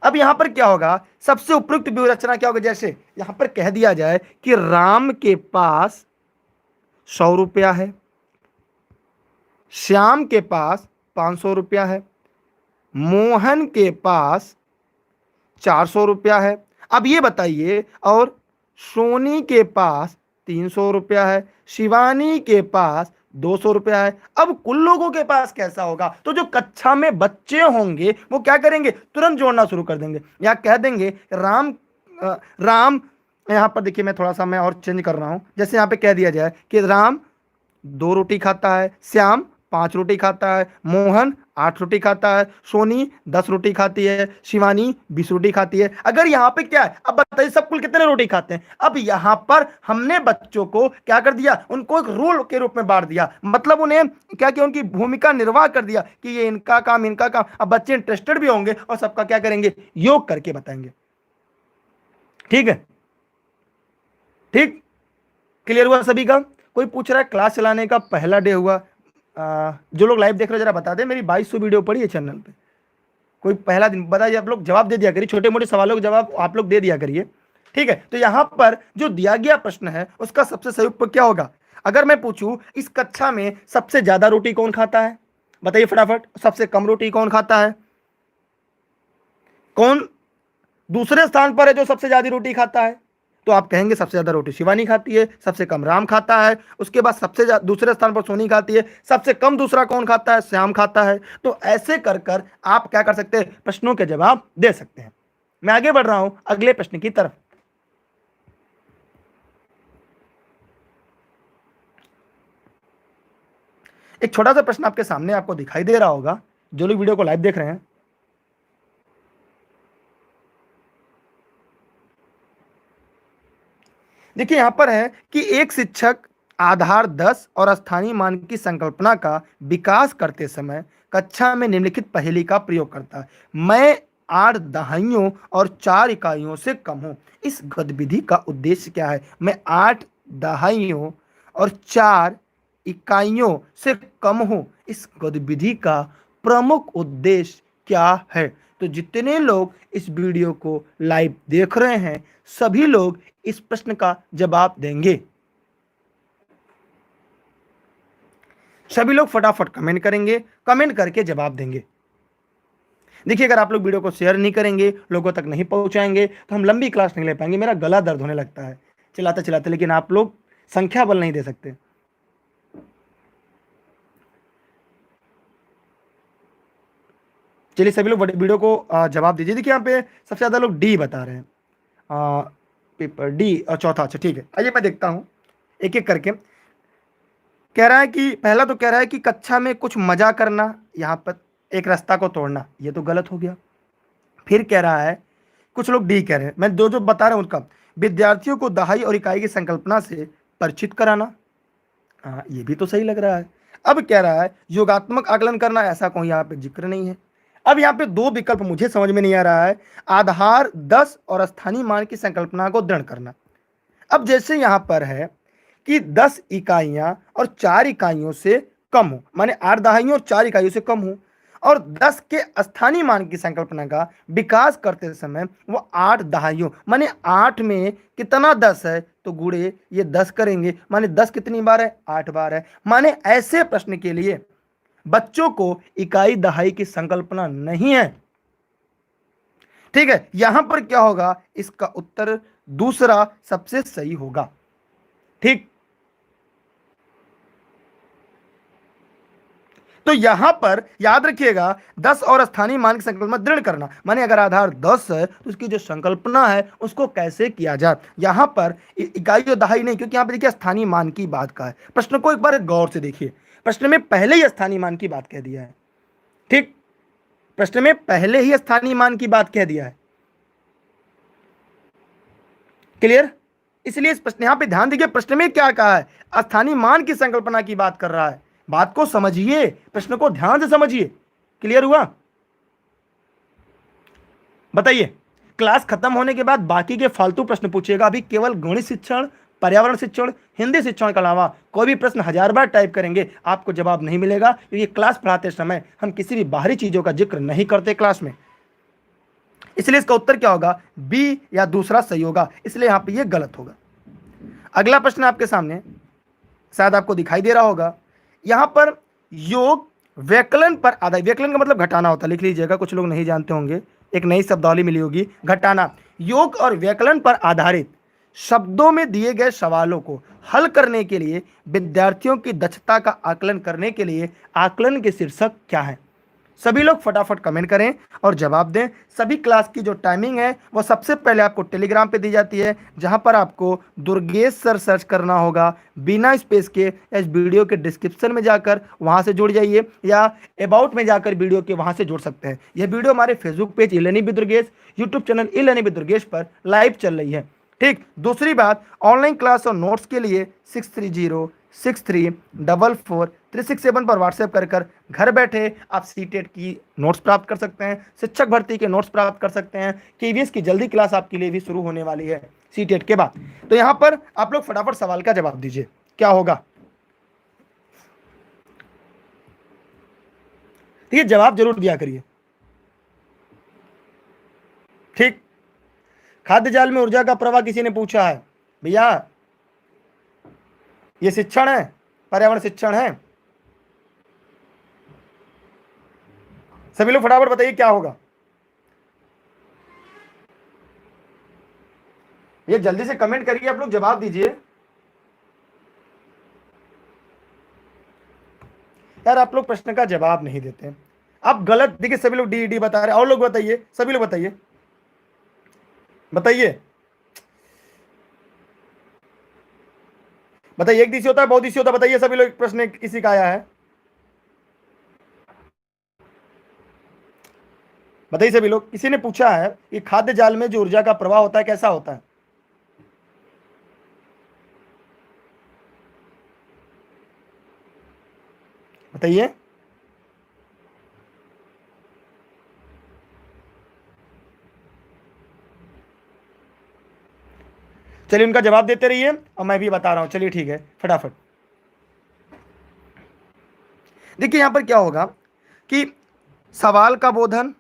अब यहां पर क्या होगा? सबसे उपयुक्त व्यूह रचना क्या होगा? जैसे यहां पर कह दिया जाए कि राम के पास 100 रुपया है, श्याम के पास 500 रुपया है, मोहन के पास 400 रुपया है। अब ये बताइए, और सोनी के पास 300 रुपया है, शिवानी के पास 200 रुपया है। अब कुल लोगों के पास कैसा होगा? तो जो कक्षा में बच्चे होंगे वो क्या करेंगे? तुरंत जोड़ना शुरू कर देंगे, या कह देंगे राम, यहां पर देखिए मैं थोड़ा सा मैं और चेंज कर रहा हूं। जैसे यहां पे कह दिया जाए कि राम 2 रोटी खाता है, श्याम 5 रोटी खाता है, मोहन 8 रोटी खाता है, सोनी 10 रोटी खाती है, शिवानी 20 रोटी खाती है। अगर यहाँ पे क्या है, अब बताइए सब कुल कितने रोटी खाते हैं? अब यहाँ पर हमने बच्चों को क्या कर दिया? उनको एक रोल के रूप में बांट दिया। मतलब उन्हें क्या किया? उनकी भूमिका निर्वाह कर दिया कि ये इनका काम, इनका काम। अब बच्चे इंटरेस्टेड भी होंगे और सबका क्या करेंगे? योग करके बताएंगे। ठीक है, ठीक, क्लियर हुआ सभी का? कोई पूछ रहा है क्लास चलाने का पहला डे हुआ? जो लोग लाइव देख रहे हो जरा बता दें, मेरी 2200 वीडियो पड़ी है चैनल पे। कोई पहला दिन बताइए, आप लोग जवाब दे दिया करिए, छोटे मोटे सवालों के जवाब आप लोग दे दिया करिए। ठीक है, तो यहां पर जो दिया गया प्रश्न है उसका सबसे सही उत्तर क्या होगा? अगर मैं पूछूं इस कक्षा में सबसे ज्यादा रोटी कौन खाता है, बताइए फटाफट, सबसे कम रोटी कौन खाता है? कौन दूसरे स्थान पर है जो सबसे ज्यादा रोटी खाता है? तो आप कहेंगे सबसे ज्यादा रोटी शिवानी खाती है, सबसे कम राम खाता है, उसके बाद दूसरे स्थान पर सोनी खाती है, सबसे कम दूसरा कौन खाता है? श्याम खाता है। तो ऐसे कर कर आप क्या कर सकते हैं? प्रश्नों के जवाब दे सकते हैं। मैं आगे बढ़ रहा हूं अगले प्रश्न की तरफ। एक छोटा सा प्रश्न आपके सामने आपको दिखाई दे रहा होगा, जो लोग वीडियो को लाइव देख रहे हैं। देखिए यहां पर है कि एक शिक्षक आधार 10 और स्थानीय मान की संकल्पना का विकास करते समय कक्षा में निम्नलिखित पहेली का प्रयोग करता है। मैं 8 दहाइयों और 4 इकाइयों से कम हूं। इस गतिविधि का उद्देश्य क्या है? मैं 8 दहाइयों और 4 इकाइयों से कम हूं। इस गतिविधि का प्रमुख उद्देश्य क्या है? तो जितने लोग इस वीडियो को लाइव देख रहे हैं, सभी लोग इस प्रश्न का जवाब देंगे। सभी लोग फटाफट कमेंट करेंगे, कमेंट करके जवाब देंगे। देखिए अगर आप लोग वीडियो को शेयर नहीं करेंगे, लोगों तक नहीं पहुंचाएंगे, तो हम लंबी क्लास नहीं ले पाएंगे। मेरा गला दर्द होने लगता है चिल्लाते चिल्लाते, लेकिन आप लोग संख्या बल नहीं दे सकते। चलिए सभी लोग वीडियो को जवाब दीजिए। देखिए यहाँ पे सबसे ज्यादा लोग डी बता रहे हैं, पेपर डी और चौथा। अच्छा ठीक है, आइए मैं देखता हूं एक एक करके। कह रहा है कि पहला तो कह रहा है कि कक्षा में कुछ मजा करना, यहाँ पर एक रास्ता को तोड़ना, ये तो गलत हो गया। फिर कह रहा है, कुछ लोग डी कह रहे हैं, मैं जो जो बता रहा हूं उनका, विद्यार्थियों को दहाई और इकाई की संकल्पना से परिचित कराना, हाँ ये भी तो सही लग रहा है। अब कह रहा है योगात्मक आकलन करना, ऐसा कोई यहाँ पे जिक्र नहीं है। अब यहाँ पे दो विकल्प मुझे समझ में नहीं आ रहा है, आधार 10 और स्थानीय मान की संकल्पना को दृढ़ करना। अब जैसे यहाँ पर है कि 10 इकाइयां और 4 इकाइयों से कम हो, माने 8 दहाइयों और 4 इकाइयों से कम हो, और 10 के स्थानीय मान की संकल्पना का विकास करते समय वो 8 दहाइयों, माने 8 में कितना 10 है तो गुणे ये 10 करेंगे, माने 10 कितनी बार है? 8 बार है। माने ऐसे प्रश्न के लिए बच्चों को इकाई दहाई की संकल्पना नहीं है। ठीक है, यहां पर क्या होगा? इसका उत्तर दूसरा सबसे सही होगा। ठीक, तो यहां पर याद रखिएगा 10 और स्थानीय मान की संकल्पना दृढ़ करना, माने अगर आधार 10 है तो उसकी जो संकल्पना है उसको कैसे किया जाए। यहां पर इकाई और दहाई नहीं, क्योंकि यहां पर देखिए स्थानीय मान की बात का है। प्रश्न को एक बार गौर से देखिए, प्रश्न में पहले ही स्थानीय मान की बात कह दिया है। ठीक, प्रश्न में पहले ही स्थानीय मान की बात कह दिया है। क्लियर? इसलिए इस प्रश्न, यहां पे ध्यान दीजिए, प्रश्न में क्या कहा है? स्थानीय मान की संकल्पना की बात कर रहा है। बात को समझिए, प्रश्न को ध्यान से समझिए। क्लियर हुआ? बताइए, क्लास खत्म होने के बाद बाकी के फालतू प्रश्न पूछिएगा। अभी केवल गणित शिक्षण, पर्यावरण शिक्षण, हिंदी शिक्षण के अलावा कोई भी प्रश्न 1000 बार टाइप करेंगे आपको जवाब नहीं मिलेगा, क्योंकि क्लास पढ़ाते समय हम किसी भी बाहरी चीजों का जिक्र नहीं करते क्लास में। इसलिए इसका उत्तर क्या होगा? बी या दूसरा सही होगा, इसलिए यहां पे ये गलत होगा। अगला प्रश्न आपके सामने शायद आपको दिखाई दे रहा होगा, यहां पर योग व्याकरण पर आधारित, व्याकरण का मतलब घटाना होता है, लिख लीजिएगा, कुछ लोग नहीं जानते होंगे, एक नई शब्दावली मिली होगी, घटाना। योग और व्याकरण पर आधारित शब्दों में दिए गए सवालों को हल करने के लिए विद्यार्थियों की दक्षता का आकलन करने के लिए आकलन के शीर्षक क्या है? सभी लोग फटाफट कमेंट करें और जवाब दें। सभी क्लास की जो टाइमिंग है वो सबसे पहले आपको टेलीग्राम पे दी जाती है, जहां पर आपको दुर्गेश सर सर्च करना होगा बिना स्पेस के, या इस वीडियो के डिस्क्रिप्शन में जाकर वहां से जुड़ जाइए, या अबाउट में जाकर वीडियो के वहां से जुड़ सकते हैं। यह वीडियो हमारे Facebook page e learning with Durgesh, YouTube channel e learning with Durgesh पर लाइव चल रही है। ठीक, दूसरी बात, ऑनलाइन क्लास और नोट्स के लिए 6306344367 पर व्हाट्सएप कर घर बैठे आप सीटेट की नोट्स प्राप्त कर सकते हैं, शिक्षक भर्ती के नोट्स प्राप्त कर सकते हैं। केवीएस की जल्दी क्लास आपके लिए भी शुरू होने वाली है सीटेट के बाद। तो यहां पर आप लोग फटाफट सवाल का जवाब दीजिए, क्या होगा? ठीक है, जवाब जरूर दिया करिए। ठीक, खाद्य जाल में ऊर्जा का प्रवाह किसी ने पूछा है, भैया ये शिक्षण है, पर्यावरण शिक्षण है। सभी लोग फटाफट बताइए क्या होगा। ये जल्दी से कमेंट करिए, आप लोग जवाब दीजिए। यार आप लोग प्रश्न का जवाब नहीं देते, आप गलत। देखिए सभी लोग डी डी बता रहे हैं, और लोग बताइए, सभी लोग बताइए, बताइए बताइए, एक दिशी होता है, बहुदिशी होता है, बताइए सभी लोग। प्रश्न किसी का आया है, बताइए सभी लोग। किसी ने पूछा है कि खाद्य जाल में जो ऊर्जा का प्रवाह होता है कैसा होता है। बताइए। चलिए उनका जवाब देते रहिए और मैं भी बता रहा हूं। चलिए ठीक है, फटाफट देखिए यहां पर क्या होगा कि सवाल का बोधन,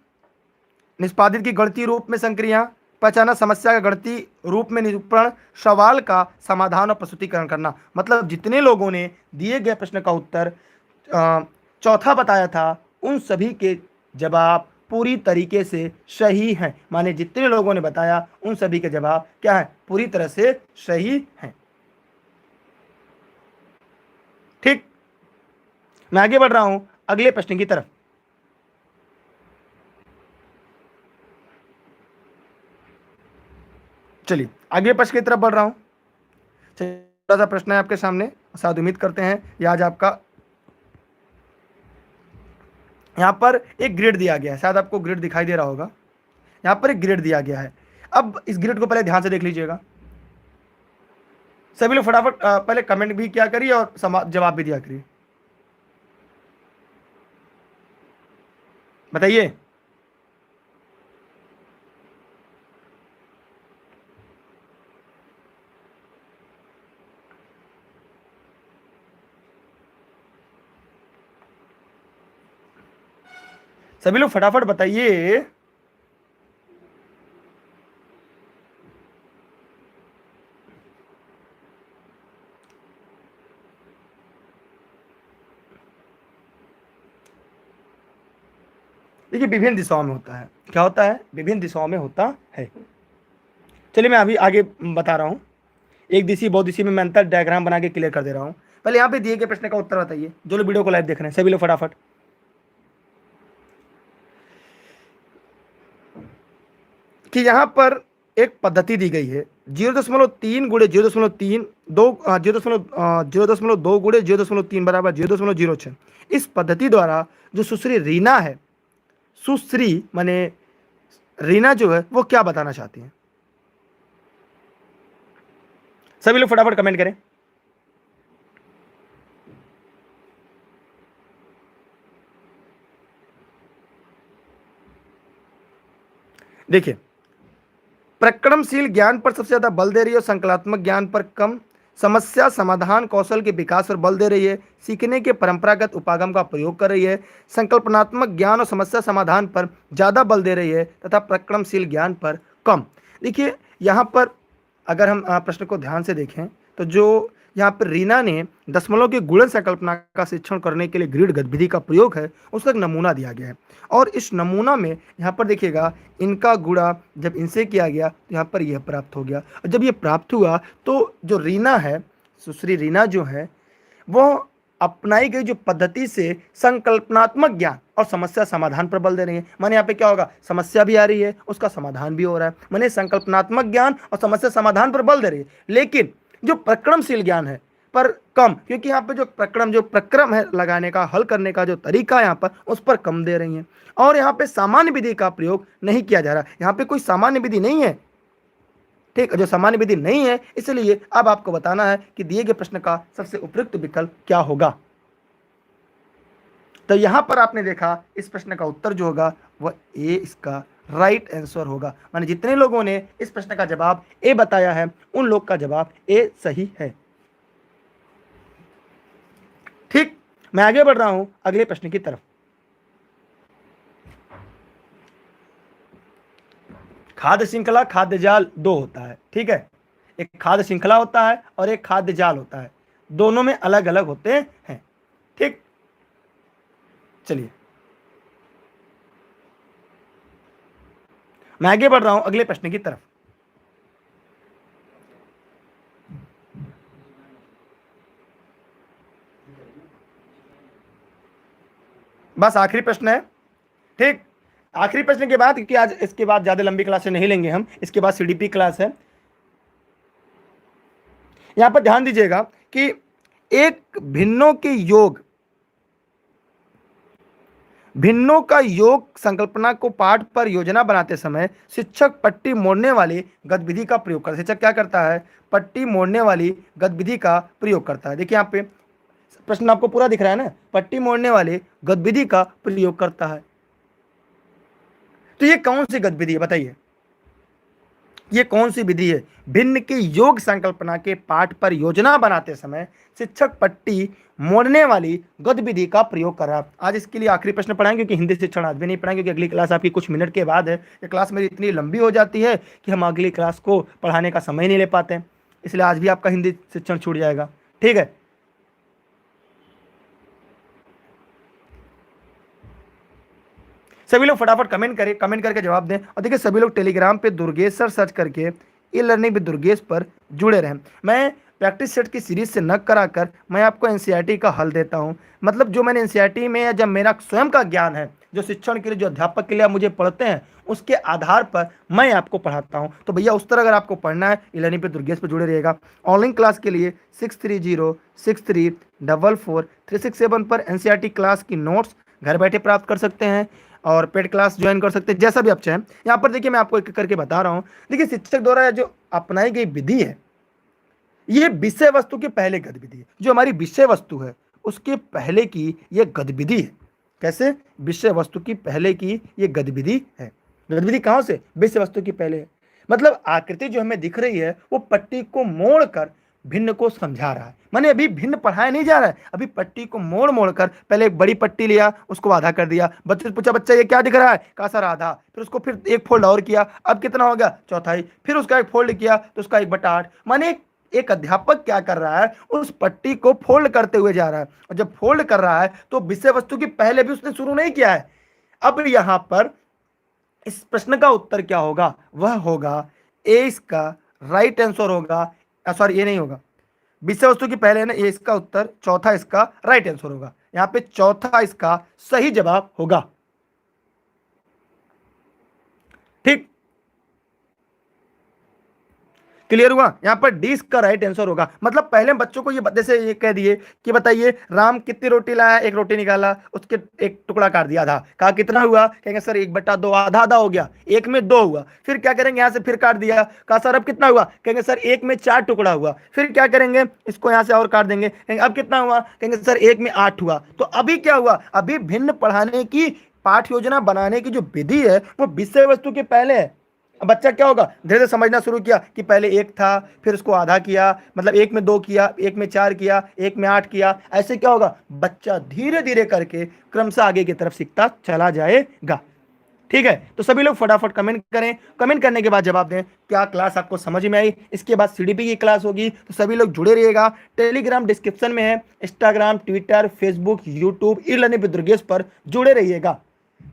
निष्पादित की गणितीय रूप में संक्रिया, पहचाना, समस्या का गणितीय रूप में निरूपण, सवाल का समाधान और प्रस्तुतिकरण करना। मतलब जितने लोगों ने दिए गए प्रश्न का उत्तर चौथा बताया था, उन सभी के जवाब पूरी तरीके से सही हैं। माने जितने लोगों ने बताया उन सभी के जवाब क्या है, पूरी तरह से सही हैं। ठीक, मैं आगे बढ़ रहा हूं अगले प्रश्न की तरफ। चलिए अगले प्रश्न की तरफ बढ़ रहा हूं। छोटा सा प्रश्न है आपके सामने, शायद उम्मीद करते हैं ये आज आपका। यहाँ पर एक ग्रिड दिया गया है, शायद आपको ग्रिड दिखाई दे रहा होगा। यहाँ पर एक ग्रिड दिया गया है। अब इस ग्रिड को पहले ध्यान से देख लीजिएगा। सभी लोग फटाफट पहले कमेंट भी किया करिए और जवाब भी दिया करिए। बताइए। सभी लोग फटाफट बताइए। देखिए विभिन्न दिशाओं में होता है, क्या होता है, विभिन्न दिशाओं में होता है। चलिए मैं अभी आगे बता रहा हूँ। एक दिशी बहुदिशी में मैं अंतर डायग्राम बना के क्लियर कर दे रहा हूँ। पहले यहाँ पे दिए गए प्रश्न का उत्तर बताइए, जो लोग वीडियो को लाइव देख रहे हैं सभी लोग फटाफट। कि यहाँ पर एक पद्धति दी गई है 0.3 गुणे 0.3 दो 0.2 गुणे 0.3 बराबर 0.06। इस पद्धति द्वारा जो सुश्री रीना है, सुश्री माने रीना जो है वो क्या बताना चाहती है। सभी लोग फटाफट कमेंट करें। देखिए प्रक्रमशील ज्ञान पर सबसे ज्यादा बल दे रही है और संकल्पात्मक ज्ञान पर कम। समस्या समाधान कौशल के विकास पर बल दे रही है, सीखने के परंपरागत उपागम का प्रयोग कर रही है। संकल्पनात्मक ज्ञान और समस्या समाधान पर ज़्यादा बल दे रही है तथा प्रक्रमशील ज्ञान पर कम। देखिए यहाँ पर अगर हम प्रश्न को ध्यान से देखें तो जो यहाँ पर रीना ने दशमलव की गुणन संकल्पना का शिक्षण करने के लिए ग्रिड गतिविधि का प्रयोग है, उसका एक नमूना दिया गया है। और इस नमूना में यहाँ पर देखिएगा इनका गुणा जब इनसे किया गया तो यहाँ पर यह प्राप्त हो गया, और जब ये प्राप्त हुआ तो जो रीना है, सुश्री रीना जो है, वो अपनाई गई जो पद्धति से संकल्पनात्मक ज्ञान और समस्या समाधान पर बल दे रही है। माने यहाँ पे क्या होगा, समस्या भी आ रही है, उसका समाधान भी हो रहा है। माने संकल्पनात्मक ज्ञान और समस्या समाधान पर बल दे रही है, लेकिन जो प्रक्रमशील ज्ञान है पर कम, क्योंकि यहाँ पे जो प्रक्रम है लगाने का, हल करने का जो तरीका है यहाँ पर, उस पर कम दे रही है। और यहाँ पे सामान्य विधि का प्रयोग नहीं किया जा रहा, यहाँ पे कोई सामान्य विधि नहीं है। ठीक, जो सामान्य विधि नहीं है, इसलिए अब आपको बताना है कि दिए गए प्रश्न का सबसे उपयुक्त विकल्प क्या होगा। तो यहां पर आपने देखा इस प्रश्न का उत्तर जो होगा वह ए इसका राइट आंसर होगा। माने जितने लोगों ने इस प्रश्न का जवाब ए बताया है उन लोग का जवाब ए सही है। ठीक, मैं आगे बढ़ रहा हूं अगले प्रश्न की तरफ। खाद्य श्रृंखला खाद्य जाल दो होता है, ठीक है। एक खाद्य श्रृंखला होता है और एक खाद्य जाल होता है, दोनों में अलग अलग होते हैं। ठीक, चलिए मैं आगे बढ़ रहा हूं अगले प्रश्न की तरफ। बस आखिरी प्रश्न है, ठीक। आखिरी प्रश्न के बाद, क्योंकि आज इसके बाद ज्यादा लंबी क्लासें नहीं लेंगे हम, इसके बाद सीडीपी क्लास है। यहां पर ध्यान दीजिएगा कि एक भिन्नों का योग संकल्पना को पाठ पर योजना बनाते समय शिक्षक पट्टी मोड़ने वाली गतिविधि का प्रयोग करता है। शिक्षक क्या करता है? पट्टी मोड़ने वाली गतिविधि का प्रयोग करता है। देखिए यहाँ पे प्रश्न आपको पूरा दिख रहा है ना, पट्टी मोड़ने वाली गतिविधि का प्रयोग करता है। तो ये कौन सी गतिविधि है बताइए, ये कौन सी विधि है? भिन्न की योग संकल्पना के पाठ पर योजना बनाते समय शिक्षक पट्टी मोड़ने वाली गतिविधि का प्रयोग कर रहा है। आज इसके लिए आखिरी प्रश्न पढ़ाएंगे, क्योंकि हिंदी शिक्षण आज भी नहीं पढ़ाएंगे, क्योंकि अगली क्लास आपकी कुछ मिनट के बाद है। ये क्लास मेरी इतनी लंबी हो जाती है कि हम अगली क्लास को पढ़ाने का समय नहीं ले पाते हैं, इसलिए आज भी आपका हिंदी शिक्षण छूट जाएगा, ठीक है। सभी लोग फटाफट कमेंट करें, कमेंट करके जवाब दें। और देखिए सभी लोग टेलीग्राम पे दुर्गेश सर सर्च करके ई लर्निंग विद दुर्गेश पर जुड़े रहें। मैं प्रैक्टिस सेट की सीरीज से न कराकर मैं आपको एनसीईआरटी का हल देता हूं। मतलब जो मैंने एनसीईआरटी में या जब मेरा स्वयं का ज्ञान है, जो शिक्षण के लिए, जो अध्यापक के लिए आप मुझे पढ़ते हैं, उसके आधार पर मैं आपको पढ़ाता हूं। तो भैया उस तरह अगर आपको पढ़ना है, ई लर्निंग पे दुर्गेश पर जुड़े रहिएगा। ऑनलाइन क्लास के लिए 6306344367 पर एनसीईआरटी क्लास की नोट्स घर बैठे प्राप्त कर सकते हैं और पेड क्लास ज्वाइन कर सकते हैं, जैसा भी आप चाहें। यहाँ पर देखिए मैं आपको एक करके बता रहा हूँ। देखिए शिक्षक द्वारा जो अपनाई गई विधि है, ये विषय वस्तु की पहले गतिविधि है। जो हमारी विषय वस्तु है उसके पहले की ये गतिविधि है। कैसे? विषय वस्तु की पहले की ये गतिविधि है। गतिविधि कहाँ से? विषय वस्तु की पहले है। मतलब आकृति जो हमें दिख रही है वो पट्टी को मोड़कर भिन्न को समझा रहा है। माने अभी भिन्न पढ़ाया नहीं जा रहा है, अभी पट्टी को मोड़ मोड़ कर पहले एक बड़ी पट्टी लिया, उसको आधा कर दिया। बच्चे से पूछा, बच्चा ये क्या दिख रहा है? कहा सर आधा। फिर उसको फिर एक फोल्ड और किया, अब कितना हो गया? चौथाई। फिर उसका एक फोल्ड किया तो उसका 1/8। माने एक अध्यापक क्या कर रहा है? उस पट्टी को फोल्ड करते हुए जा रहा है। और जब फोल्ड कर रहा है तो विषय वस्तु की पहले भी उसने शुरू नहीं किया है। अब यहां पर इस प्रश्न का उत्तर क्या होगा? वह होगा ए, इसका राइट आंसर होगा। सॉरी, ये नहीं होगा, विषय वस्तु की पहले है ना, ये इसका उत्तर, चौथा इसका राइट आंसर होगा। यहां पे चौथा इसका सही जवाब होगा, ठीक। क्लियर हुआ? यहां पर डी का राइट आंसर होगा। मतलब पहले बच्चों को ये जैसे ये कह दिए कि बताइए राम कितनी रोटी लाया, एक रोटी निकाला, उसके एक टुकड़ा काट दिया आधा। कहा कितना हुआ? कहेंगे सर 1/2, आधा आधा हो गया, एक में 2 हुआ। फिर क्या करेंगे? यहां से फिर काट दिया। कहा सर अब कितना हुआ? कहेंगे सर 1 में 4 टुकड़ा हुआ। फिर क्या करेंगे? इसको यहां से और काट देंगे। कहेंगे अब कितना हुआ? कहेंगे सर 1 में 8 हुआ। तो अभी क्या हुआ? अभी भिन्न पढ़ाने की पाठ योजना बनाने की जो विधि है वो विषय वस्तु के पहले है। अब बच्चा क्या होगा? धीरे धीरे समझना शुरू किया कि पहले 1 था, फिर उसको आधा किया, मतलब 1 में 2 किया, 1 में 4 किया, 1 में 8 किया। ऐसे क्या होगा? बच्चा धीरे धीरे करके क्रमशः आगे की तरफ सीखता चला जाएगा, ठीक है। तो सभी लोग फटाफट कमेंट करें, कमेंट करने के बाद जवाब दें क्या क्लास आपको समझ में आई। इसके बाद सीडीपी की क्लास होगी, तो सभी लोग जुड़े रहिएगा। टेलीग्राम डिस्क्रिप्शन में है, Instagram, Twitter, Facebook, YouTube, e learning with Durgesh पर जुड़े रहिएगा,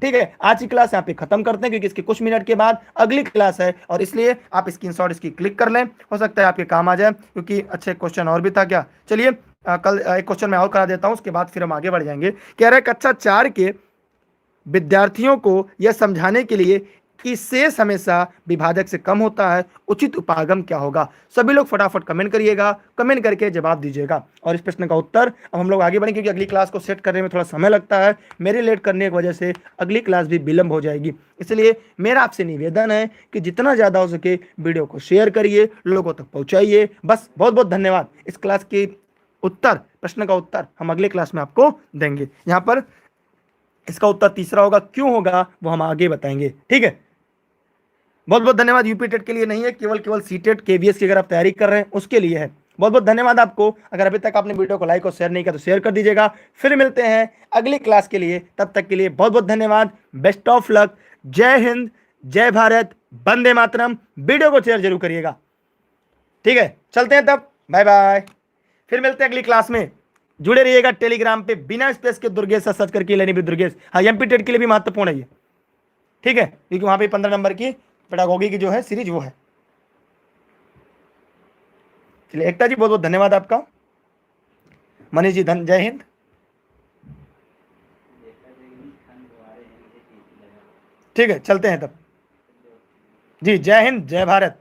ठीक है। आज की क्लास यहाँ पे खत्म करते हैं, क्योंकि इसके कुछ मिनट के बाद अगली क्लास है, और इसलिए आप स्क्रीनशॉट इसकी क्लिक कर लें, हो सकता है आपके काम आ जाए, क्योंकि अच्छे क्वेश्चन और भी था क्या। चलिए कल एक क्वेश्चन मैं और करा देता हूँ, उसके बाद फिर हम आगे बढ़ जाएंगे। कह रहा है कक्षा 4 के विद्यार्थियों को यह समझाने के लिए कि शेष हमेशा विभाजक से कम होता है, उचित उपागम क्या होगा। सभी लोग फटाफट कमेंट करिएगा, कमेंट करके जवाब दीजिएगा। और इस प्रश्न का उत्तर अब हम लोग आगे बढ़ेंगे, क्योंकि अगली क्लास को सेट करने में थोड़ा समय लगता है। मेरे लेट करने की वजह से अगली क्लास भी विलंब हो जाएगी। इसलिए मेरा आपसे निवेदन है कि जितना ज़्यादा हो सके वीडियो को शेयर करिए, लोगों तक पहुँचाइए। बस बहुत बहुत धन्यवाद। इस क्लास की उत्तर, प्रश्न का उत्तर हम अगले क्लास में आपको देंगे। यहाँ पर इसका उत्तर तीसरा होगा, क्यों होगा वो हम आगे बताएंगे, ठीक है। बहुत बहुत धन्यवाद। यूपी टेट के लिए नहीं है, केवल सीटेट केवीएस की अगर आप तैयारी कर रहे हैं उसके लिए है। बहुत बहुत धन्यवाद आपको। अगर अभी तक आपने वीडियो को लाइक और शेयर नहीं किया तो शेयर कर दीजिएगा। फिर मिलते हैं अगली क्लास के लिए, तब तक के लिए बहुत बहुत धन्यवाद। Best of luck. जय हिंद, जय भारत, वंदे मातरम। वीडियो को शेयर जरूर करिएगा, ठीक है। चलते हैं तब, बाय बाय। फिर मिलते हैं अगली क्लास में। जुड़े रहिएगा टेलीग्राम पे, बिना स्पेस के दुर्गेश सर्च करके लेनी भी दुर्गेश। हाँ, एमपी टेट के लिए भी महत्वपूर्ण है ये, ठीक है, क्योंकि वहां पे 15 नंबर की पेडागोगी की जो है सीरीज वो है। चलिए एकता जी बहुत बहुत धन्यवाद आपका। मनीष जी जय हिंद। ठीक है चलते हैं तब जी, जय हिंद जय भारत।